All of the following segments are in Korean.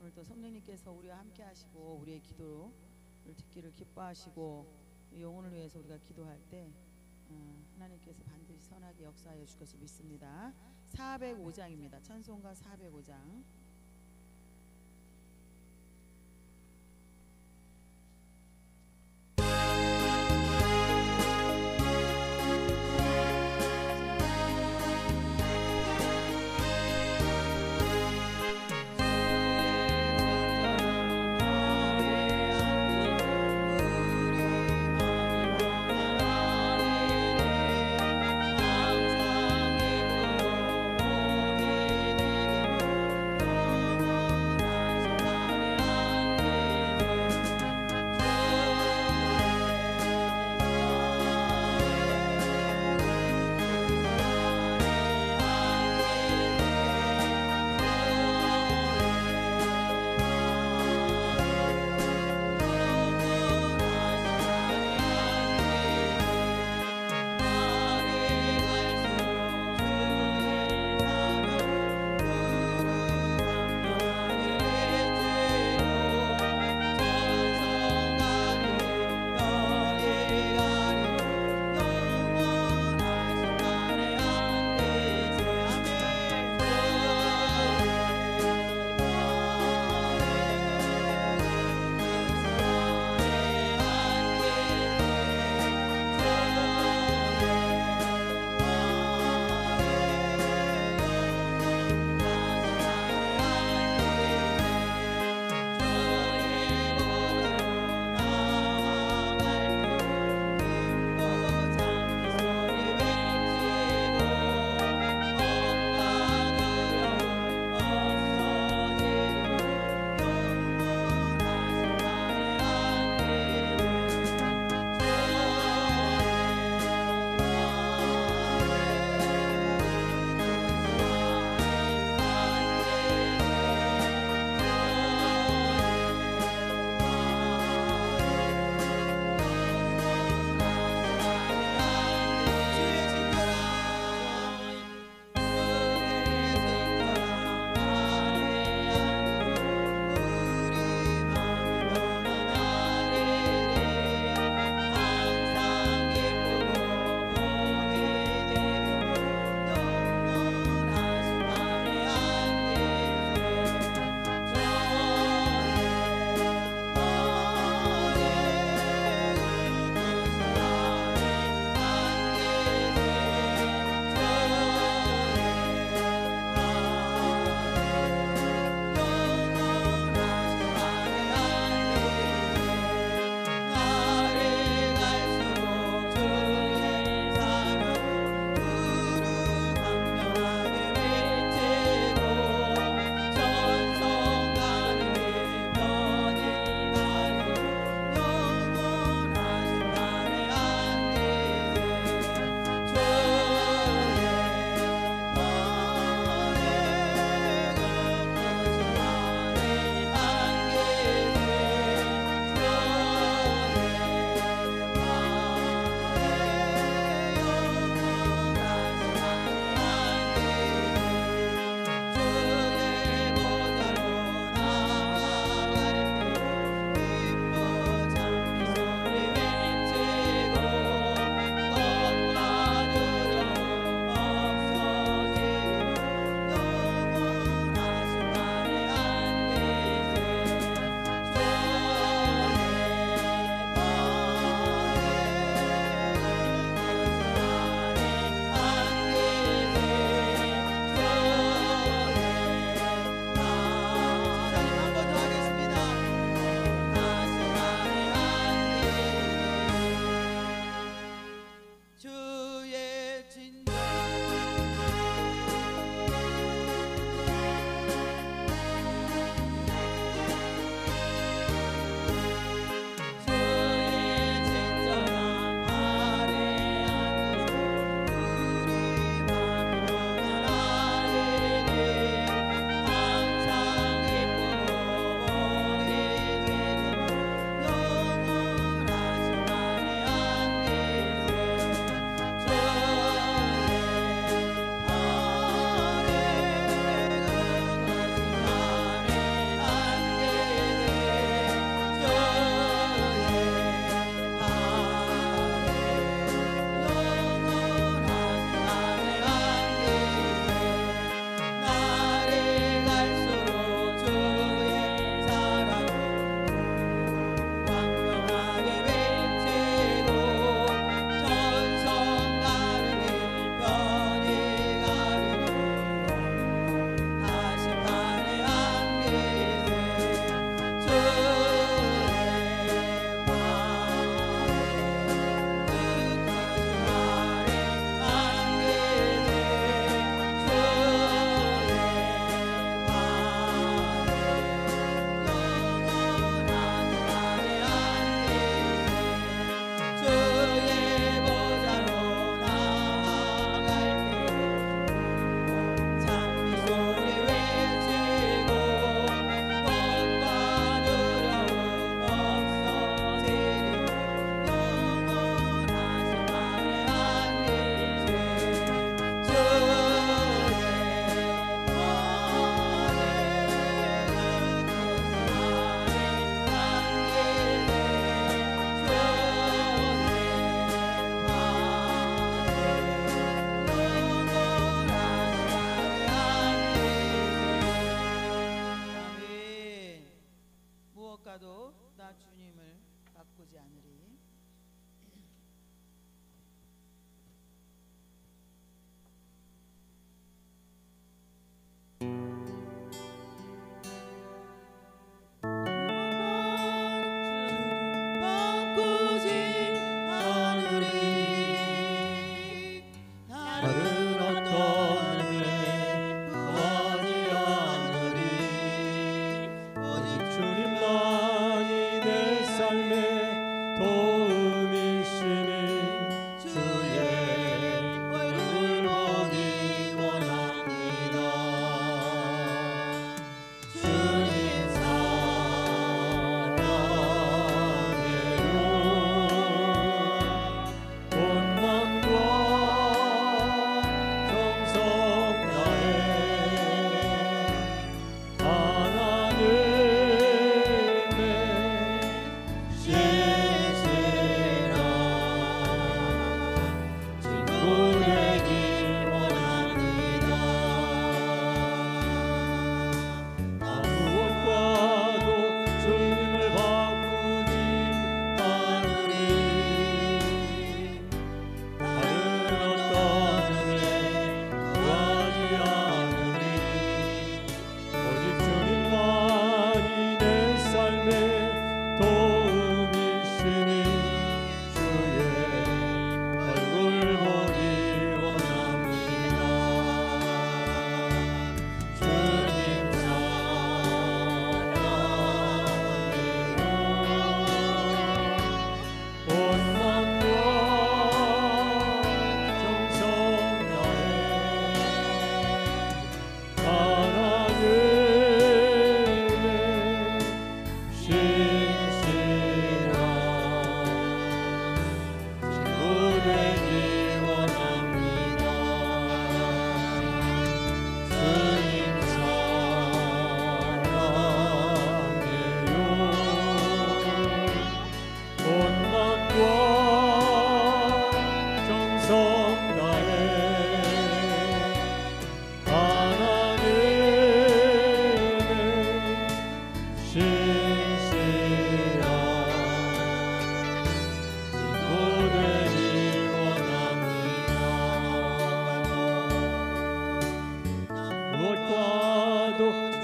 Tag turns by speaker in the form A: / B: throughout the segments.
A: 오늘도 성령님께서 우리와 함께 하시고 우리의 기도를 듣기를 기뻐하시고 영혼을 위해서 우리가 기도할 때 하나님께서 반드시 선하게 역사하여 줄 것을 믿습니다. 405장입니다. 찬송가 405장. 나 주님을 바꾸지 않으리.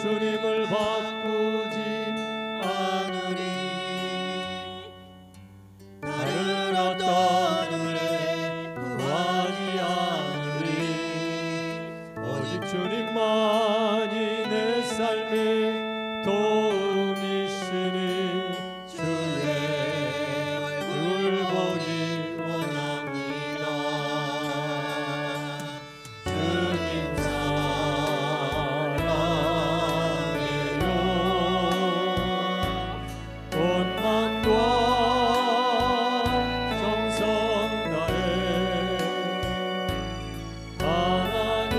B: 주님을 바꾸지 않으리. 다른 어떤 은혜 구하지 않으리. 오직 주님만이 내 삶의 도움이시니 주의 얼굴 보기 원합니다. 주님 하나님의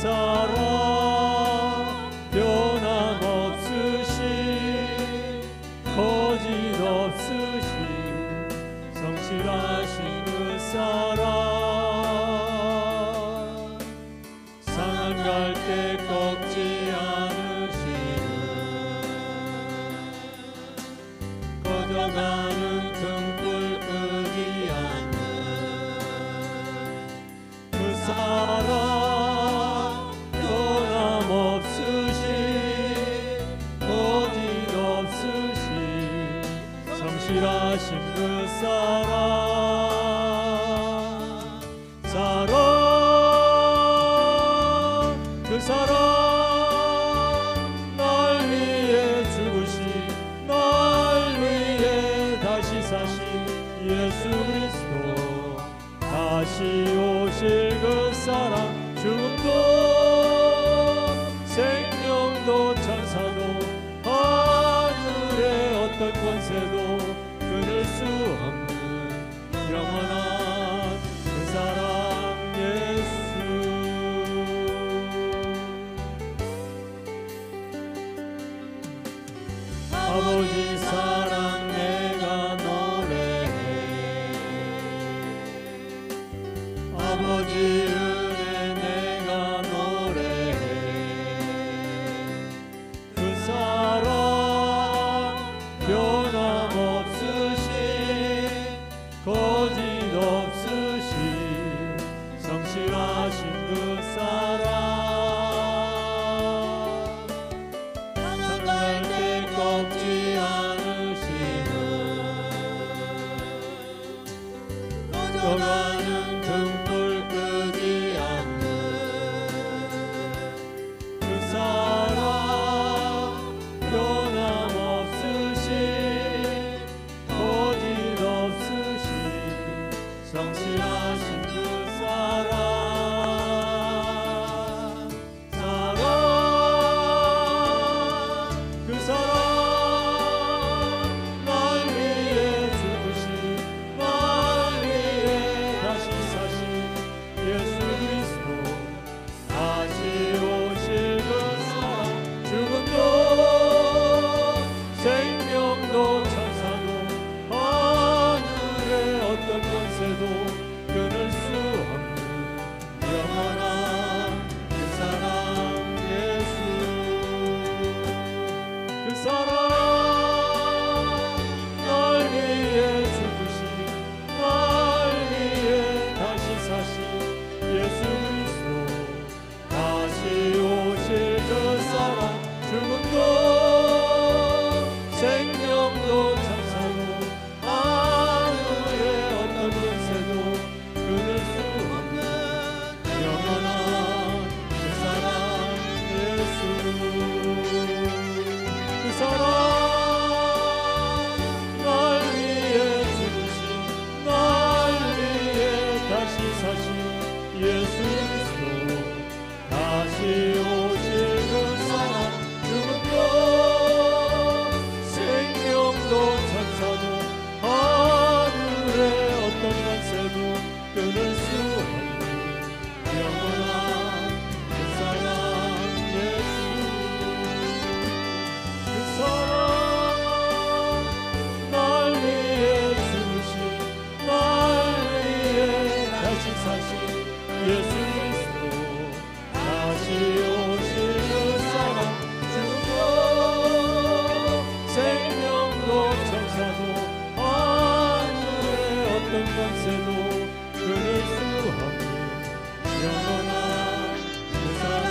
B: 사랑 변함없으신 거짓 없으신 성실하신 그 사랑 상한 갈 때 꺾지 않으시는 꺼져가는 등불 끄지 않는 그 사랑 변함없으신 거짓 없으신 성실하신 그 사랑 그 사랑 날 위해 죽으신 날 위해 다시 사신 예수 그리스도 다시 오실 그 사랑 죽음도 생명도 천사도 하늘의 어떤 권세도 끊을 수 없는 영원한 그 사랑 예수 아버지 사랑 내가 노래해 아버지 은혜 내가 노래해 그 사랑 변함없으신 거짓 없으신 성실하신 그 사랑 꺾지 않으시는 꺼져가는 등불 끄지 않는 그 사랑 변함없으신 거짓 없으신 성실하신 그 사랑 그 사랑 날 위해 죽으신 날 위해 다시 사신 예수 그리스도 다시 오실 그 사랑 죽음도 생명도 천사도 하늘의 어떤 권세도 끊을 수 없는 영원한 그 사랑 예수 그 사랑 날 위해 죽으신 날 위해 다시 사신 예수 그리스도 다시 오실 그 사랑 죽음도 생명도 천사도 하늘의 어떤 권세도 끊을 수 없는 영원한 그 사랑 예수 그 사랑 날 위해 죽으신 날 위해 다시 사신 예수 그리스도 다시 오실 그 사랑 죽음도 생명도 천사도 하늘의 어떤 권세도 끊을 수 없는 영원한 그 사랑 예수 그 사랑 날 위해 죽으신 날 위해 다시 사신 예수 그리스도 다시 오실 그 사랑 죽음도 생명도 천사도 하늘의 어떤 권세도 끊을 수 없는 영원한 그 사랑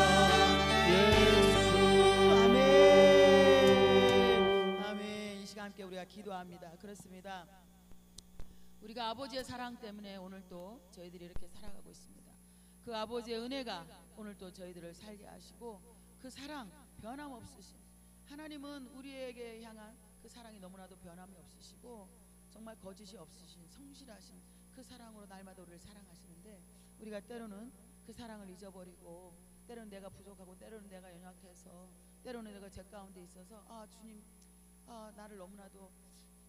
B: 예수
A: 아멘. 아멘. 이 시간 함께 우리가 기도합니다. 그렇습니다. 우리가 아버지의 사랑 때문에 오늘 또 저희들이 이렇게 살아가고 있습니다. 그 아버지의 은혜가 오늘 또 저희들을 살게 하시고 그 사랑 변함없으신 하나님은 우리에게 향한 그 사랑이 너무나도 변함이 없으시고 정말 거짓이 없으신 성실하신 그 사랑으로 날마다 우리를 사랑하시는데 우리가 때로는 그 사랑을 잊어버리고 때로는 내가 부족하고 때로는 내가 연약해서 때로는 내가 죄 가운데 있어서 주님 나를 너무나도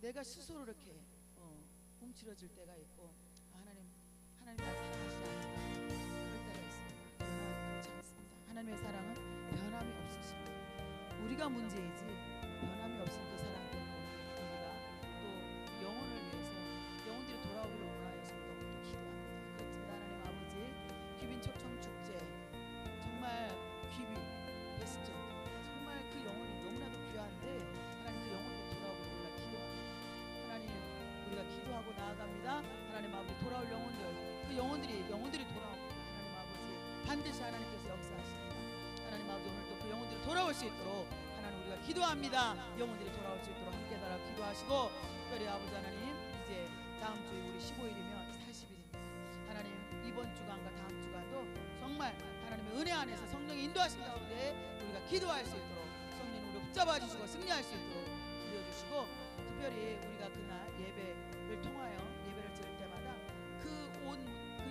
A: 내가 스스로 이렇게 움츠러질 때가 있고 하나님 날 사랑하시지 않는다 그럴 때가 있습니다. 그렇지 않습니다. 우리가 문제이지 변함이 없은 그 사랑 때문에 우리가 또 영혼을 위해서 영혼들이 돌아오기를 원하여서 기도합니다. 그렇습니다. 하나님 아버지, 귀빈 초청 축제 정말 귀빈 베스트 정말 그 영혼이 너무나도 귀한데 하나님 그 영혼들이 돌아오기를 우리가 기도합니다. 하나님 우리가 기도하고 나아갑니다. 하나님 아버지 돌아올 영혼들 그 영혼들이 돌아옵니다. 하나님 아버지 반드시 하나님께서 역사하십니다. 하나님 아버지 오늘도 그 영혼들이 돌아올 수 있도록 하나님 우리가 기도합니다. 영혼들이 돌아올 수 있도록 함께 달아 기도하시고 특별히 아버지 하나님 이제 다음 주에 우리 15일이면 40일입니다. 하나님 이번 주간과 다음 주간도 정말 하나님의 은혜 안에서 성령의 인도하신 가운데 우리가 기도할 수 있도록 성령님 우리 붙잡아 주시고 승리할 수 있도록 기도해 주시고 특별히 우리가 그날 예배를 통하여 예배를 드릴 때마다 그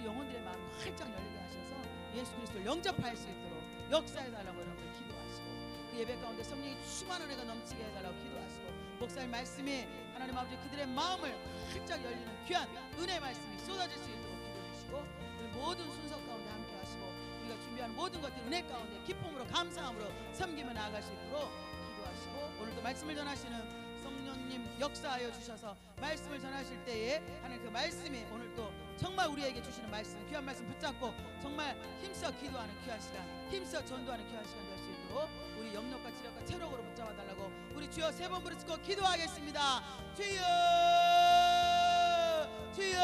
A: 영혼들의 마음을 활짝 열리게 하셔서 예수 그리스도를 영접할 수 있도록 역사해달라고 여러분 기도하시고 그 예배 가운데 성령이 충만한 은혜가 넘치게 해달라고 기도하시고 목사님 말씀이 하나님 아버지 그들의 마음을 활짝 열리는 귀한 은혜 말씀이 쏟아질 수 있도록 기도해 주시고 우리 모든 순서 가운데 함께 하시고 우리가 준비하는 모든 것들 은혜 가운데 기쁨으로 감사함으로 섬기며 나아갈 수 있도록 기도하시고 오늘도 말씀을 전하시는 성령님 역사하여 주셔서 말씀을 전하실 때에 하나님 그 말씀이 오늘도 정말 우리에게 주시는 말씀 귀한 말씀 붙잡고 정말 힘써 기도하는 귀한 시간 힘써 전도하는 귀한 시간 될 수 있도록 우리 영역과 지력과 체력으로 붙잡아 달라고 우리 주여 세 번 부르짖고 기도하겠습니다. 주여 주여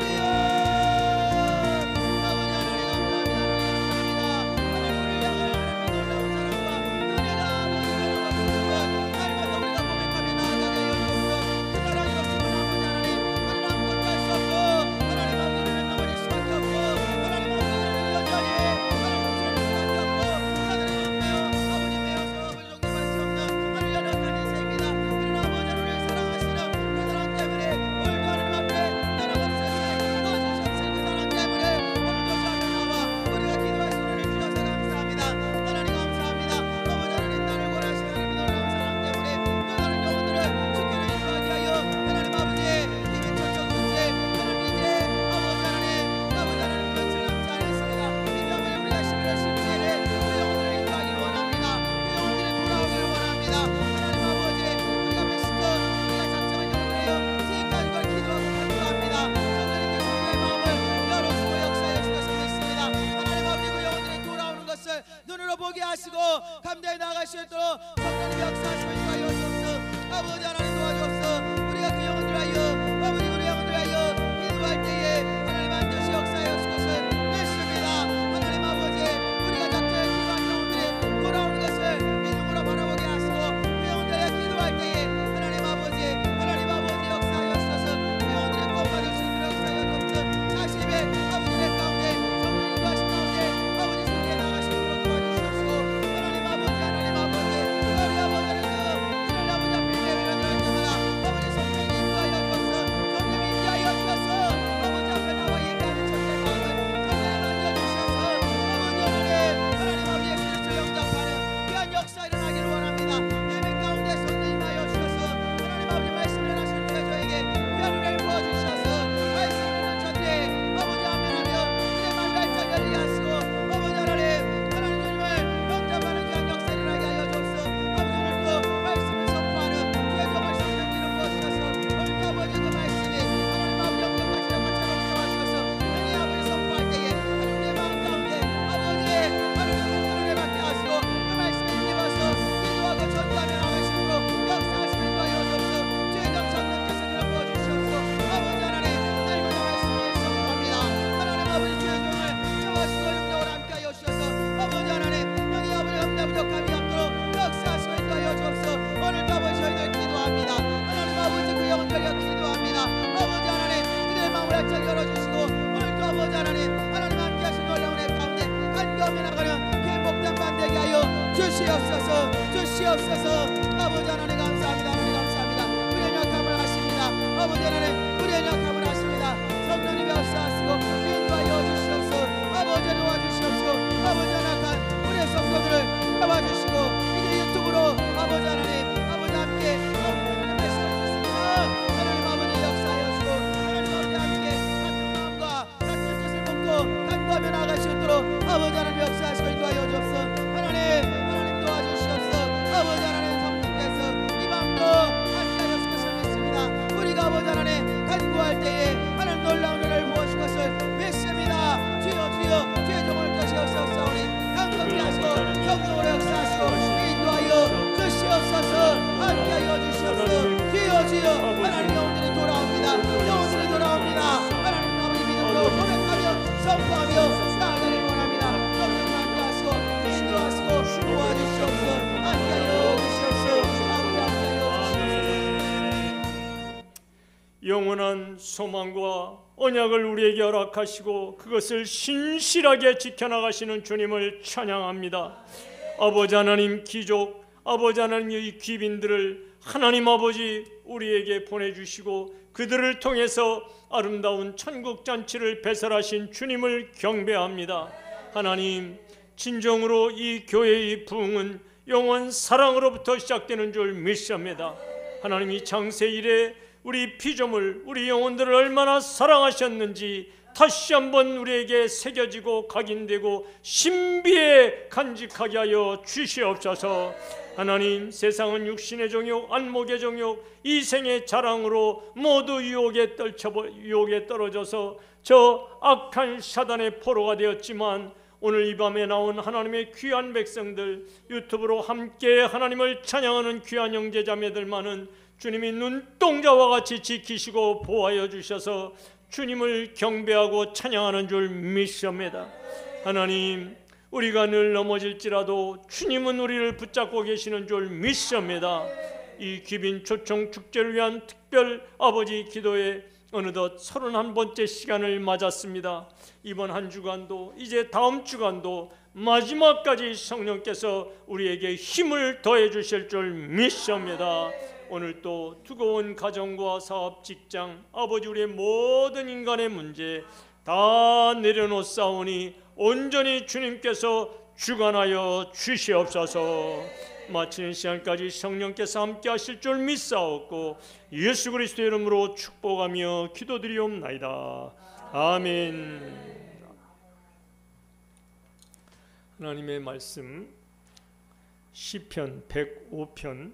A: 주여 눈으로 보게 하시고 감당해 나아갈 수 있도록 성령님 역사하시고 인도하여 주옵소서. 아버지 하나님 도와주옵소서. 우리가 그 영혼들 위하여 아버지 우리 영혼들 위하여 기도할 때에 하나님 반드시 역사하여 줄 것을 믿습니다. 하나님 아버지 우리가 작정해 기도한 영혼들이 돌아오는 것을 믿음으로 바라보게 하시고 그 영혼들에 기도할 때에 하나님 아버지 역사하여 주셔서 그 영혼들의 구원받을 수 있도록 역사하여 주옵소서. 40일 아버지의 가운데 성령님 도하신 가운데 아버지 승리해 나가시고 하나님 아버지 우리 아버지는 이런 아버지 앞에 예배를 드릴 때마다 아버지 성령님 인도하여 주셔서 성령님 인도하여 주셔서 아버지 앞에 나와 얘기하는 첫째 마음을 성령님 만져주셔서 아버지 오늘의 하나님 아버지 예수 그리스도를 영접하는 귀한 역사 일어나기를 원합니다. 예배 가운데 성령님하여 주셔서 하나님 아버지 말씀을 전하시는 저에게 귀한 은혜를 부어주셔서 말씀을 전해 아버지 아멘하며 그의 말 발짝 열리게 하시고 아버지 하나님을 영접하는 귀한 역사를 하게 하여 주옵소서. 아버지 오늘도 말씀을 선포하는 주의 종을 성령님으로 부어주셔서 오늘도 아버지 그 말씀이 하나님 아버지 영접하시는 것처럼 붙잡아주셔서 형의 아버지 선포할 때에 하나님의 마음 가운데 아버지의 하나님의 은혜 받게 하시고 그 말씀에 힘입어서 기도하고 전도하며 나가시도록 역사하시는 거하여 주옵소서. 주의 종 성령께서 이를 부어주시옵소서. 아버지 하나님 날마다 말씀을 선포합니다. 하나님 아버지 주의 종을 잡아주시고 영접으로 함께하여 주셔서 아버지 하나님 형의 아버지 없나 부족함이 없도록 역사하시고 인도하여 주옵소서. 오늘도 아버지 저희들 기도합니다. 하나님 아버지 그 영혼들과 기도합니다. 아버지 하나님 그들의 마음을 활짝 열어주시고 오늘도 아버지 하나님 함께하신 놀라운 애 가운데 간구하며 나가는 행복당 만들게 하여 주시옵소서. 아버지 하나님 감사합니다. 우리의 역함을 하십니다. 아버지 하나님 우리의 역함을 하십니다. 성령님 역사하시고 인도하여 주시옵소서. 아버지 도와주시옵소서. 아버지 하나님 우리의 성도들을 잡아주시고 이제 유튜브로 아버지 하나님 아버지 함께 하나님 말씀하셨습니다. 하나님 아버지 역사하여 주시고 하나님 아버지 함께 같은 마음과 같은 뜻을 먹고 간구하며 나아갈 수 있도록 아버지 하나님 역사하시고 인도하여 주옵소서. 하나님 도와주시옵소서. 선포하며 나아가길 원합니다. 성령님 함께하시고 인도하시고 도와주시옵소서. 함께하여 주시옵소서. 함께하여 주시옵소서.
B: 영원한 소망과 언약을 우리에게 허락하시고 그것을 신실하게 지켜나가시는 주님을 찬양합니다. 아버지 하나님, 기족 아버지 하나님의 귀빈들을 하나님 아버지 우리에게 보내주시고 그들을 통해서 아름다운 천국잔치를 배설하신 주님을 경배합니다. 하나님, 진정으로 이 교회의 부흥은 영원 사랑으로부터 시작되는 줄 믿습니다. 하나님, 이 장세 이래 우리 피조물, 우리 영혼들을 얼마나 사랑하셨는지 다시 한번 우리에게 새겨지고 각인되고 신비에 간직하게 하여 주시옵소서. 하나님, 세상은 육신의 정욕, 안목의 정욕, 이생의 자랑으로 모두 유혹에 떨어져서 저 악한 사단의 포로가 되었지만 오늘 이 밤에 나온 하나님의 귀한 백성들, 유튜브로 함께 하나님을 찬양하는 귀한 형제자매들만은 주님이 눈동자와 같이 지키시고 보호하여 주셔서 주님을 경배하고 찬양하는 줄 믿습니다. 하나님, 우리가 늘 넘어질지라도 주님은 우리를 붙잡고 계시는 줄 믿습니다. 이 귀빈 초청 축제를 위한 특별 아버지 기도에 어느덧 31번째 시간을 맞았습니다. 이번 한 주간도 이제 다음 주간도 마지막까지 성령께서 우리에게 힘을 더해 주실 줄 믿습니다. 오늘 또 두꺼운 가정과 사업, 직장, 아버지 우리의 모든 인간의 문제 다 내려놓사오니 온전히 주님께서 주관하여 주시옵소서. 마치는 시간까지 성령께서 함께 하실 줄 믿사옵고 예수 그리스도의 이름으로 축복하며 기도드리옵나이다. 아멘. 하나님의 말씀 시편 105편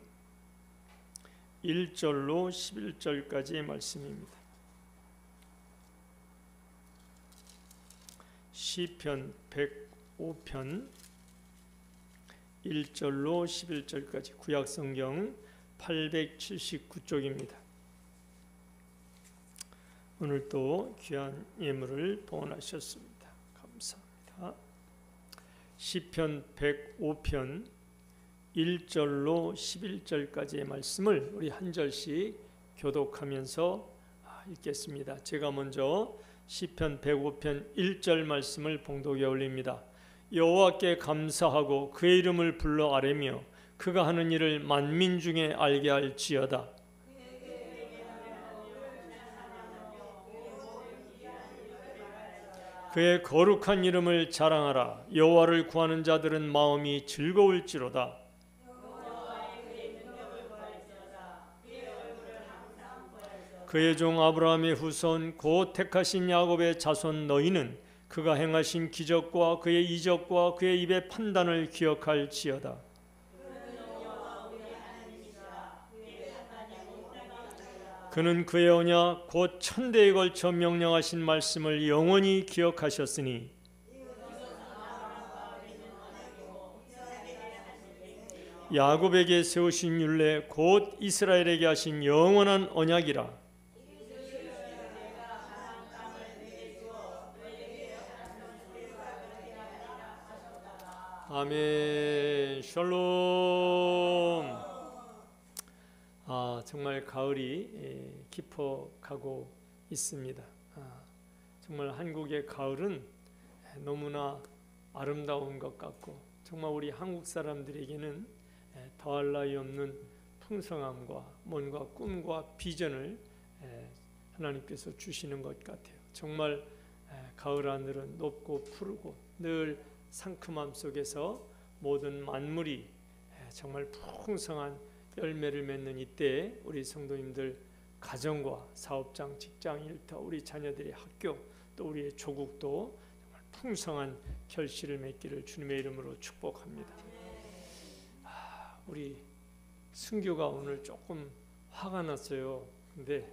B: 1절로 11절까지의 말씀입니다. 시편 105편 1절로 11절까지 구약성경 879쪽입니다. 오늘 또 귀한 예물을 봉헌하셨습니다. 감사합니다. 시편 105편 1절로 11절까지의 말씀을 우리 한 절씩 교독하면서 읽겠습니다. 제가 먼저 시편 105편 1절 말씀을 봉독에 올립니다. 여호와께 감사하고 그의 이름을 불러 아뢰며 그가 하는 일을 만민 중에 알게 할지어다. 그의 거룩한 이름을 자랑하라. 여호와를 구하는 자들은 마음이 즐거울지로다. 그의 종 아브라함의 후손 곧 택하신 야곱의 자손 너희는 그가 행하신 기적과 그의 이적과 그의 입의 판단을 기억할지어다. 그는 그의 언약 곧 천대에 걸쳐 명령하신 말씀을 영원히 기억하셨으니 야곱에게 세우신 율례 곧 이스라엘에게 하신 영원한 언약이라. 아멘. 샬롬. 정말 가을이 깊어가고 있습니다. 정말 한국의 가을은 너무나 아름다운 것 같고 정말 우리 한국 사람들에게는 더할 나위 없는 풍성함과 뭔가 꿈과 비전을 하나님께서 주시는 것 같아요. 정말 가을 하늘은 높고 푸르고 늘 상큼함 속에서 모든 만물이 정말 풍성한 열매를 맺는 이때 우리 성도님들 가정과 사업장, 직장, 일터, 우리 자녀들의 학교 또 우리의 조국도 정말 풍성한 결실을 맺기를 주님의 이름으로 축복합니다. 우리 승규가 오늘 조금 화가 났어요. 근데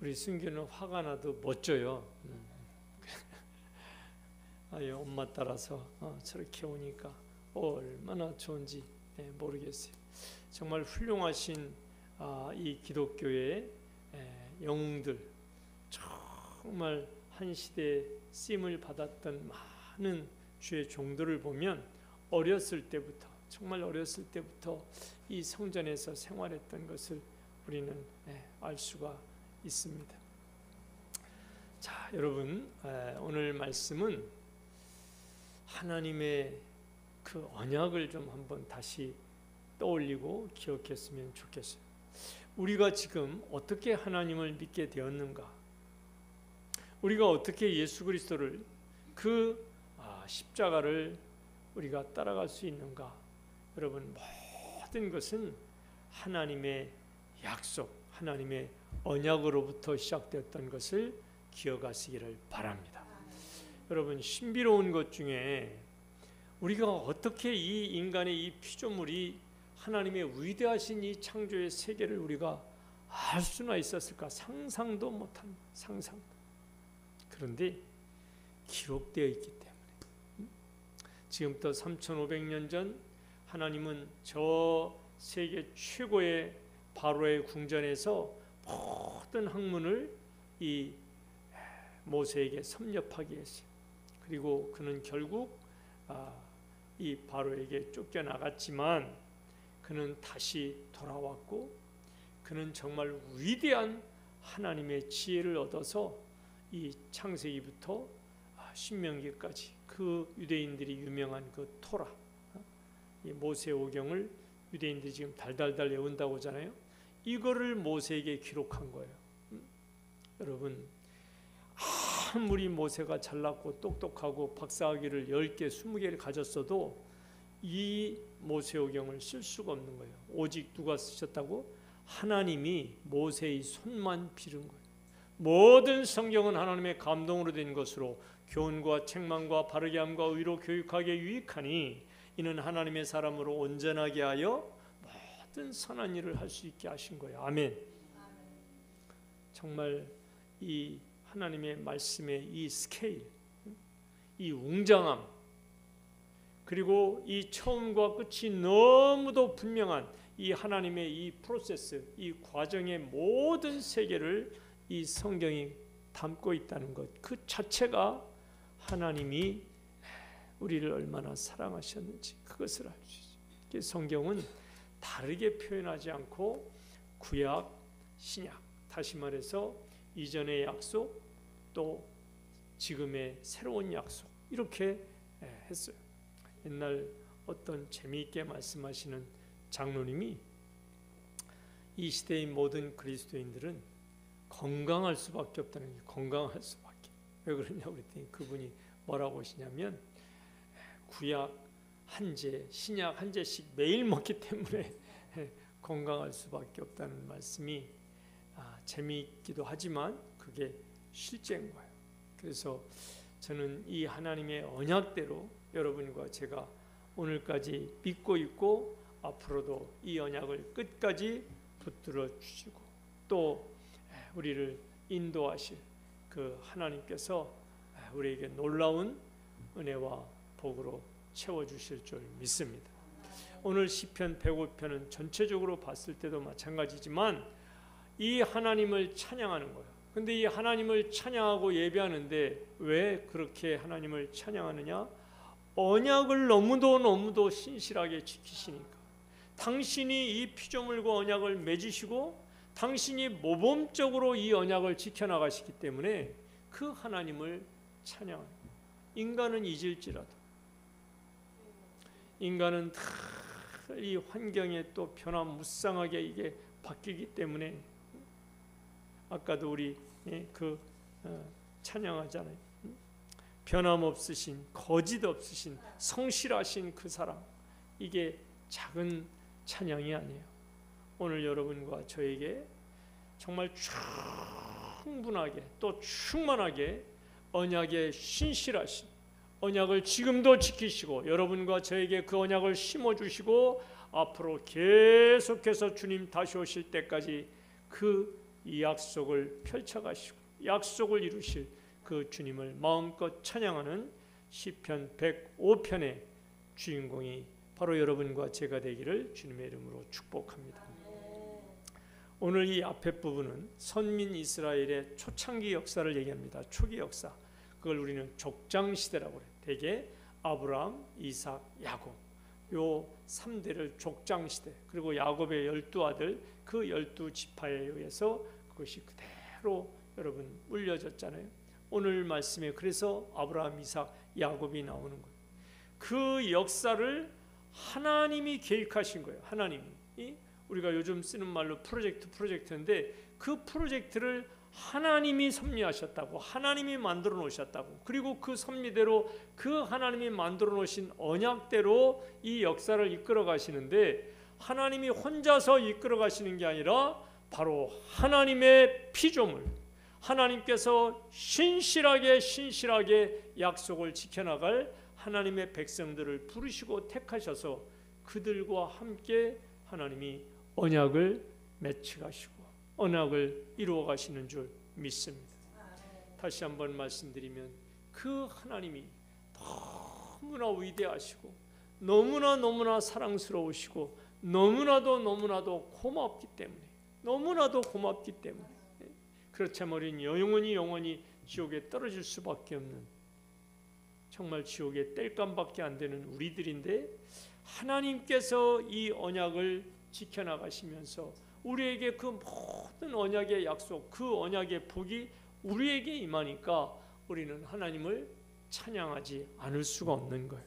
B: 우리 승규는 화가 나도 멋져요. 엄마 따라서 저렇게 오니까 얼마나 좋은지 모르겠어요. 정말 훌륭하신 이 기독교의 영웅들, 정말 한 시대에 쓰임을 받았던 많은 주의 종들을 보면 어렸을 때부터, 정말 어렸을 때부터 이 성전에서 생활했던 것을 우리는 알 수가 있습니다. 자, 여러분, 오늘 말씀은 하나님의 그 언약을 좀 한번 다시 떠올리고 기억했으면 좋겠어요. 우리가 지금 어떻게 하나님을 믿게 되었는가? 우리가 어떻게 예수 그리스도를 그 십자가를 우리가 따라갈 수 있는가? 여러분, 모든 것은 하나님의 약속, 하나님의 언약으로부터 시작되었던 것을 기억하시기를 바랍니다. 여러분, 신비로운 것 중에 우리가 어떻게 이 인간의 이 피조물이 하나님의 위대하신 이 창조의 세계를 우리가 알 수나 있었을까? 상상도 못한 상상. 그런데 기록되어 있기 때문에 지금부터 3500년 전 하나님은 저 세계 최고의 바로의 궁전에서 모든 학문을 이 모세에게 섭렵하게 했어요. 그리고 그는 결국 이 바로에게 쫓겨나갔지만 그는 다시 돌아왔고 그는 정말 위대한 하나님의 지혜를 얻어서 이 창세기부터 신명기까지 그 유대인들이 유명한 그 토라, 이 모세오경을 유대인들이 지금 달달달 외운다고 하잖아요. 이거를 모세에게 기록한 거예요. 여러분, 아무리 모세가 잘났고 똑똑하고 박사학위를 10개, 20개를 가졌어도 이 모세오경을 쓸 수가 없는 거예요. 오직 누가 쓰셨다고? 하나님이 모세의 손만 빌은 거예요. 모든 성경은 하나님의 감동으로 된 것으로 교훈과 책망과 바르게 함과 의로 교육하기에 유익하니 이는 하나님의 사람으로 온전하게 하여 모든 선한 일을 할 수 있게 하신 거예요. 아멘. 정말 이 하나님의 말씀의 이 스케일, 이 웅장함, 그리고 이 처음과 끝이 너무도 분명한 이 하나님의 이 프로세스, 이 과정의 모든 세계를 이 성경이 담고 있다는 것, 그 자체가 하나님이 우리를 얼마나 사랑하셨는지 그것을 알 수 있어요. 성경은 다르게 표현하지 않고 구약, 신약, 다시 말해서 이전의 약속 또 지금의 새로운 약속 이렇게 했어요. 옛날 어떤 재미있게 말씀하시는 장로님이 이 시대의 모든 그리스도인들은 건강할 수밖에 없다는 게, 건강할 수밖에. 왜 그러냐고 그랬더니 그분이 뭐라고 하시냐면 구약 한 제, 신약 한 제씩 매일 먹기 때문에 건강할 수밖에 없다는 말씀이 재미있기도 하지만 그게 실제인 거예요. 그래서 저는 이 하나님의 언약대로 여러분과 제가 오늘까지 믿고 있고 앞으로도 이 언약을 끝까지 붙들어 주시고 또 우리를 인도하실 그 하나님께서 우리에게 놀라운 은혜와 복으로 채워주실 줄 믿습니다. 오늘 시편 105편은 전체적으로 봤을 때도 마찬가지지만 이 하나님을 찬양하는 거예요. 근데 이 하나님을 찬양하고 예배하는데 왜 그렇게 하나님을 찬양하느냐? 언약을 너무도 신실하게 지키시니까. 당신이 이 피조물과 언약을 맺으시고 당신이 모범적으로 이 언약을 지켜나가시기 때문에 그 하나님을 찬양합니다. 인간은 잊을지라도, 인간은 다 이 환경에 또 변화무쌍하게 이게 바뀌기 때문에 아까도 우리 찬양하잖아요. 변함없으신, 거짓 없으신, 성실하신 그 사랑, 이게 작은 찬양이 아니에요. 오늘 여러분과 저에게 정말 충분하게 또 충만하게 언약에 신실하신, 언약을 지금도 지키시고 여러분과 저에게 그 언약을 심어주시고 앞으로 계속해서 주님 다시 오실 때까지 그 약속을 펼쳐가시고 약속을 이루실 그 주님을 마음껏 찬양하는 시편 105편의 주인공이 바로 여러분과 제가 되기를 주님의 이름으로 축복합니다. 오늘 이 앞에 부분은 선민 이스라엘의 초창기 역사를 얘기합니다. 초기 역사. 그걸 우리는 족장 시대라고 그래요. 대개 아브라함, 이삭, 야곱 요 3대를 족장 시대, 그리고 야곱의 12아들 그 12지파에 의해서 그것이 그대로 여러분 물려졌잖아요. 오늘 말씀에 그래서 아브라함, 이삭, 야곱이 나오는 거예요. 그 역사를 하나님이 계획하신 거예요. 하나님이. 우리가 요즘 쓰는 말로 프로젝트인데 그 프로젝트를 하나님이 섭리하셨다고, 하나님이 만들어 놓으셨다고, 그리고 그 섭리대로 그 하나님이 만들어 놓으신 언약대로 이 역사를 이끌어 가시는데, 하나님이 혼자서 이끌어 가시는 게 아니라 바로 하나님의 피조물, 하나님께서 신실하게 약속을 지켜나갈 하나님의 백성들을 부르시고 택하셔서 그들과 함께 하나님이 언약을 맺어가시고 언약을 이루어 가시는 줄 믿습니다. 다시 한번 말씀드리면 그 하나님이 너무나 위대하시고 너무나 사랑스러우시고 너무나도 고맙기 때문에 그렇다면 우리는 영원히 지옥에 떨어질 수밖에 없는, 정말 지옥의 땔감밖에 안 되는 우리들인데, 하나님께서 이 언약을 지켜나가시면서 우리에게 그 모든 언약의 약속, 그 언약의 복이 우리에게 임하니까 우리는 하나님을 찬양하지 않을 수가 없는 거예요.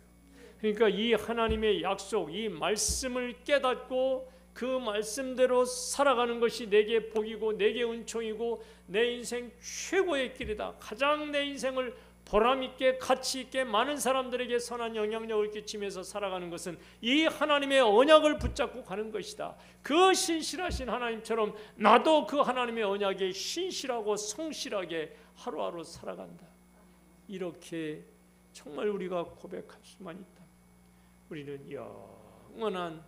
B: 그러니까 이 하나님의 약속, 이 말씀을 깨닫고 그 말씀대로 살아가는 것이 내게 복이고 내게 은총이고 내 인생 최고의 길이다. 가장 내 인생을 보람있게 가치있게 많은 사람들에게 선한 영향력을 끼치면서 살아가는 것은 이 하나님의 언약을 붙잡고 가는 것이다. 그 신실하신 하나님처럼 나도 그 하나님의 언약에 신실하고 성실하게 하루하루 살아간다. 이렇게 정말 우리가 고백할 수만 있다. 우리는 영원한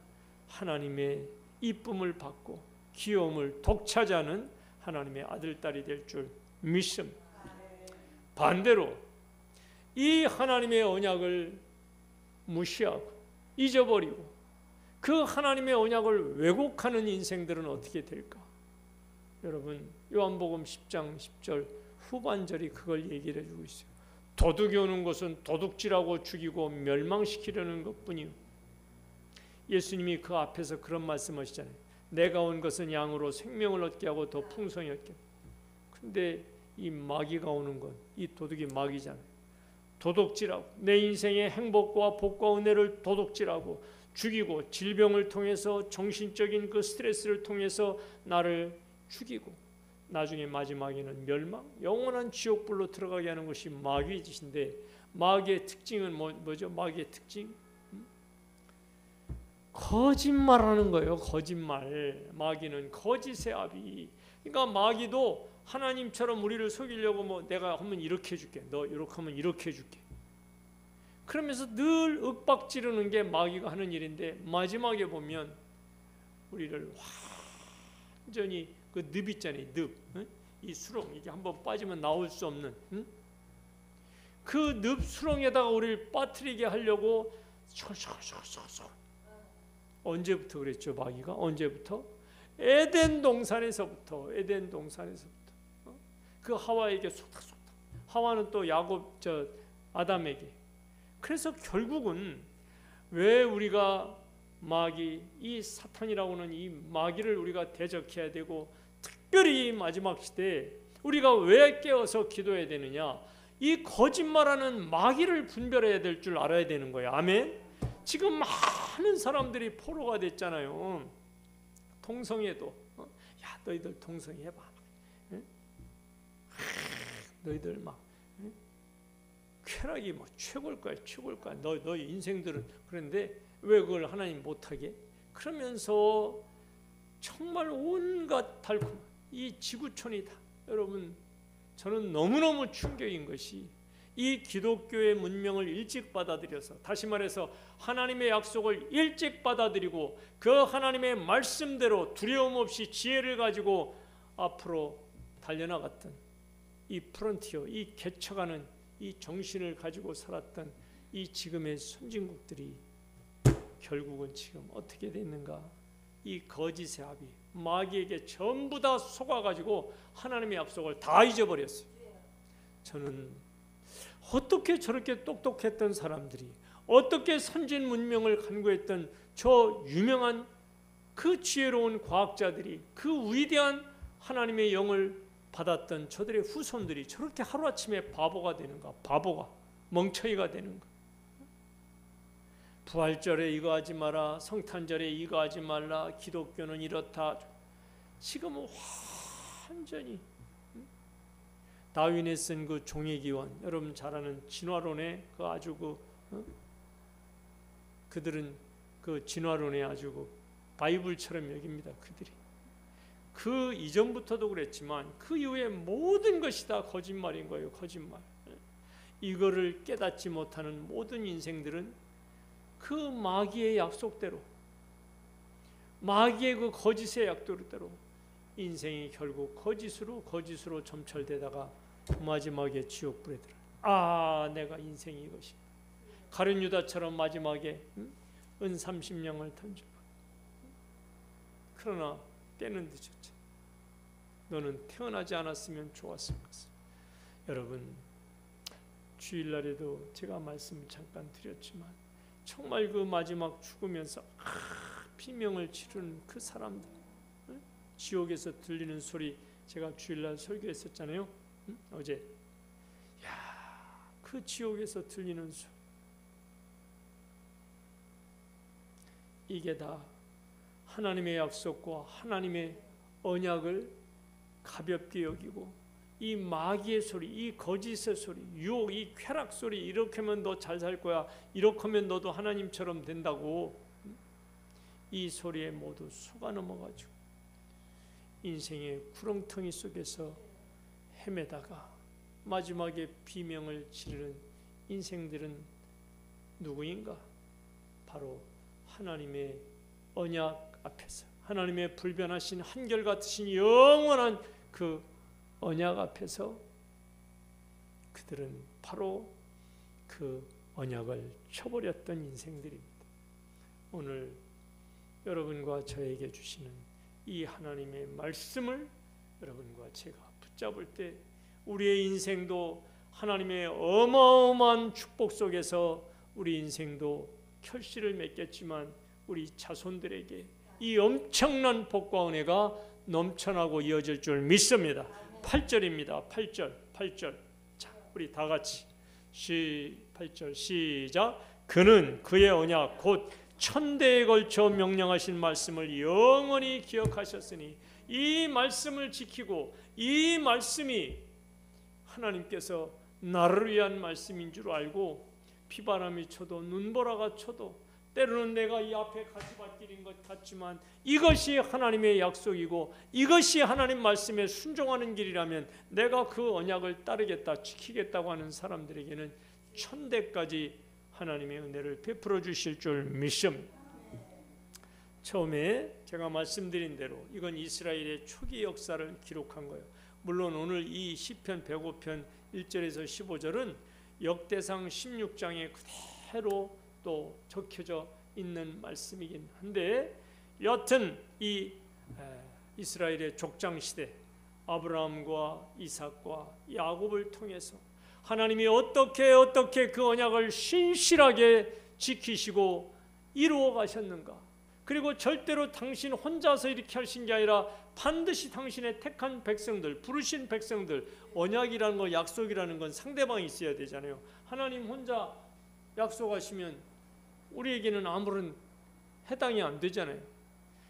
B: 하나님의 이쁨을 받고 귀여움을 독차지하는 하나님의 아들, 딸이 될 줄 믿습니다. 반대로 이 하나님의 언약을 무시하고 잊어버리고 그 하나님의 언약을 왜곡하는 인생들은 어떻게 될까? 여러분, 요한복음 10장 10절 후반절이 그걸 얘기를 해주고 있어요. 도둑이 오는 것은 도둑질하고 죽이고 멸망시키려는 것뿐이요. 예수님이 그 앞에서 그런 말씀하시잖아요. 내가 온 것은 양으로 생명을 얻게 하고 더 풍성히 얻게. 근데 이 마귀가 오는 건, 이 도둑이 마귀잖아요. 도둑질하고 내 인생의 행복과 복과 은혜를 도둑질하고 죽이고 질병을 통해서 정신적인 그 스트레스를 통해서 나를 죽이고 나중에 마지막에는 멸망, 영원한 지옥불로 들어가게 하는 것이 마귀의 짓인데, 마귀의 특징은 뭐죠? 마귀의 특징? 거짓말하는 거예요. 거짓말. 마귀는 거짓의 아비. 그러니까 마귀도 하나님처럼 우리를 속이려고 내가 하면 이렇게 해줄게, 너 이렇게 하면 이렇게 해줄게, 그러면서 늘 윽박지르는 게 마귀가 하는 일인데, 마지막에 보면 우리를 완전히 그 늪 있잖아요. 늪. 이 수렁, 이게 한번 빠지면 나올 수 없는 그 늪 수렁에다가 우리를 빠뜨리게 하려고 솔솔솔솔. 언제부터 그랬죠? 마귀가 언제부터? 에덴 동산에서부터 그 하와에게 속닥속닥. 하와는 또 야곱 아담에게. 그래서 결국은 왜 우리가 마귀, 이 사탄이라고는 이 마귀를 우리가 대적해야 되고, 특별히 마지막 시대에 우리가 왜 깨어서 기도해야 되느냐? 이 거짓말하는 마귀를 분별해야 될 줄 알아야 되는 거예요. 아멘. 지금 많은 사람들이 포로가 됐잖아요. 통성에도 야, 너희들 통성해봐. 너희들 막 쾌락이 최고일 거야. 너희 인생들은. 그런데 왜 그걸 하나님 못하게? 그러면서 정말 온갖 달콤, 이 지구촌이 다. 여러분, 저는 너무너무 충격인 것이, 이 기독교의 문명을 일찍 받아들여서, 다시 말해서 하나님의 약속을 일찍 받아들이고 그 하나님의 말씀대로 두려움 없이 지혜를 가지고 앞으로 달려나갔던 이 프론티어, 이 개척하는 이 정신을 가지고 살았던 이 지금의 선진국들이 결국은 지금 어떻게 됐는가? 이 거짓의 아비 마귀에게 전부 다 속아가지고 하나님의 약속을 다 잊어버렸어요. 저는 어떻게 저렇게 똑똑했던 사람들이, 어떻게 선진 문명을 간구했던 저 유명한 그 지혜로운 과학자들이, 그 위대한 하나님의 영을 받았던 저들의 후손들이 저렇게 하루아침에 바보가 되는가, 바보가, 멍청이가 되는가. 부활절에 이거 하지 마라, 성탄절에 이거 하지 말라, 기독교는 이렇다. 지금은 완전히 다윈이 쓴 그 종의기원, 여러분 잘 아는 진화론의 그 아주 그들은 그 진화론의 아주 그 바이블처럼 여깁니다. 그들이 그 이전부터도 그랬지만 그 이후에 모든 것이 다 거짓말인 거예요. 거짓말. 이거를 깨닫지 못하는 모든 인생들은 그 마귀의 약속대로, 마귀의 그 거짓의 약속대로 인생이 결국 거짓으로 점철되다가 마지막에 지옥불에 들어요. 아, 내가 인생이 이것이. 가룟 유다처럼 마지막에 은 30냥을 던져. 그러나 때는 늦었지. 너는 태어나지 않았으면 좋았을 것을. 여러분, 주일날에도 제가 말씀을 잠깐 드렸지만 정말 그 마지막 죽으면서 비명을 지르는 그 사람들, 지옥에서 들리는 소리, 제가 주일날 설교했었잖아요. 어제. 야, 그 지옥에서 들리는 소리, 이게 다 하나님의 약속과 하나님의 언약을 가볍게 여기고, 이 마귀의 소리, 이 거짓의 소리, 유혹, 이 쾌락 소리, 이렇게 하면 너 잘 살 거야, 이렇게 하면 너도 하나님처럼 된다고, 이 소리에 모두 속아 넘어가지고 인생의 구렁텅이 속에서 헤매다가 마지막에 비명을 지르는 인생들은 누구인가? 바로 하나님의 언약 앞에서, 하나님의 불변하신 한결같으신 영원한 그 언약 앞에서 그들은 바로 그 언약을 쳐버렸던 인생들입니다. 오늘 여러분과 저에게 주시는 이 하나님의 말씀을 여러분과 제가 붙잡을 때 우리의 인생도 하나님의 어마어마한 축복 속에서 우리 인생도 결실을 맺겠지만 우리 자손들에게 이 엄청난 복과 은혜가 넘쳐나고 이어질 줄 믿습니다. 8절입니다. 8절. 자, 우리 다 같이 8절 시작. 그는 그의 언약 곧 천대에 걸쳐 명령하신 말씀을 영원히 기억하셨으니, 이 말씀을 지키고 이 말씀이 하나님께서 나를 위한 말씀인 줄 알고 비바람이 쳐도 눈보라가 쳐도 때로는 내가 이 앞에 가시밭길인 것 같지만 이것이 하나님의 약속이고 이것이 하나님 말씀에 순종하는 길이라면 내가 그 언약을 따르겠다, 지키겠다고 하는 사람들에게는 천대까지 하나님의 은혜를 베풀어 주실 줄 믿습니다. 처음에 제가 말씀드린 대로 이건 이스라엘의 초기 역사를 기록한 거예요. 물론 오늘 이 시편 105편 1절에서 15절은 역대상 16장에 그대로 또 적혀져 있는 말씀이긴 한데, 여튼 이 이스라엘의 족장 시대 아브라함과 이삭과 야곱을 통해서 하나님이 어떻게 그 언약을 신실하게 지키시고 이루어 가셨는가, 그리고 절대로 당신 혼자서 이렇게 하신 게 아니라 반드시 당신의 택한 백성들, 부르신 백성들, 언약이라는 거, 약속이라는 건 상대방이 있어야 되잖아요. 하나님 혼자 약속하시면 우리에게는 아무런 해당이 안 되잖아요.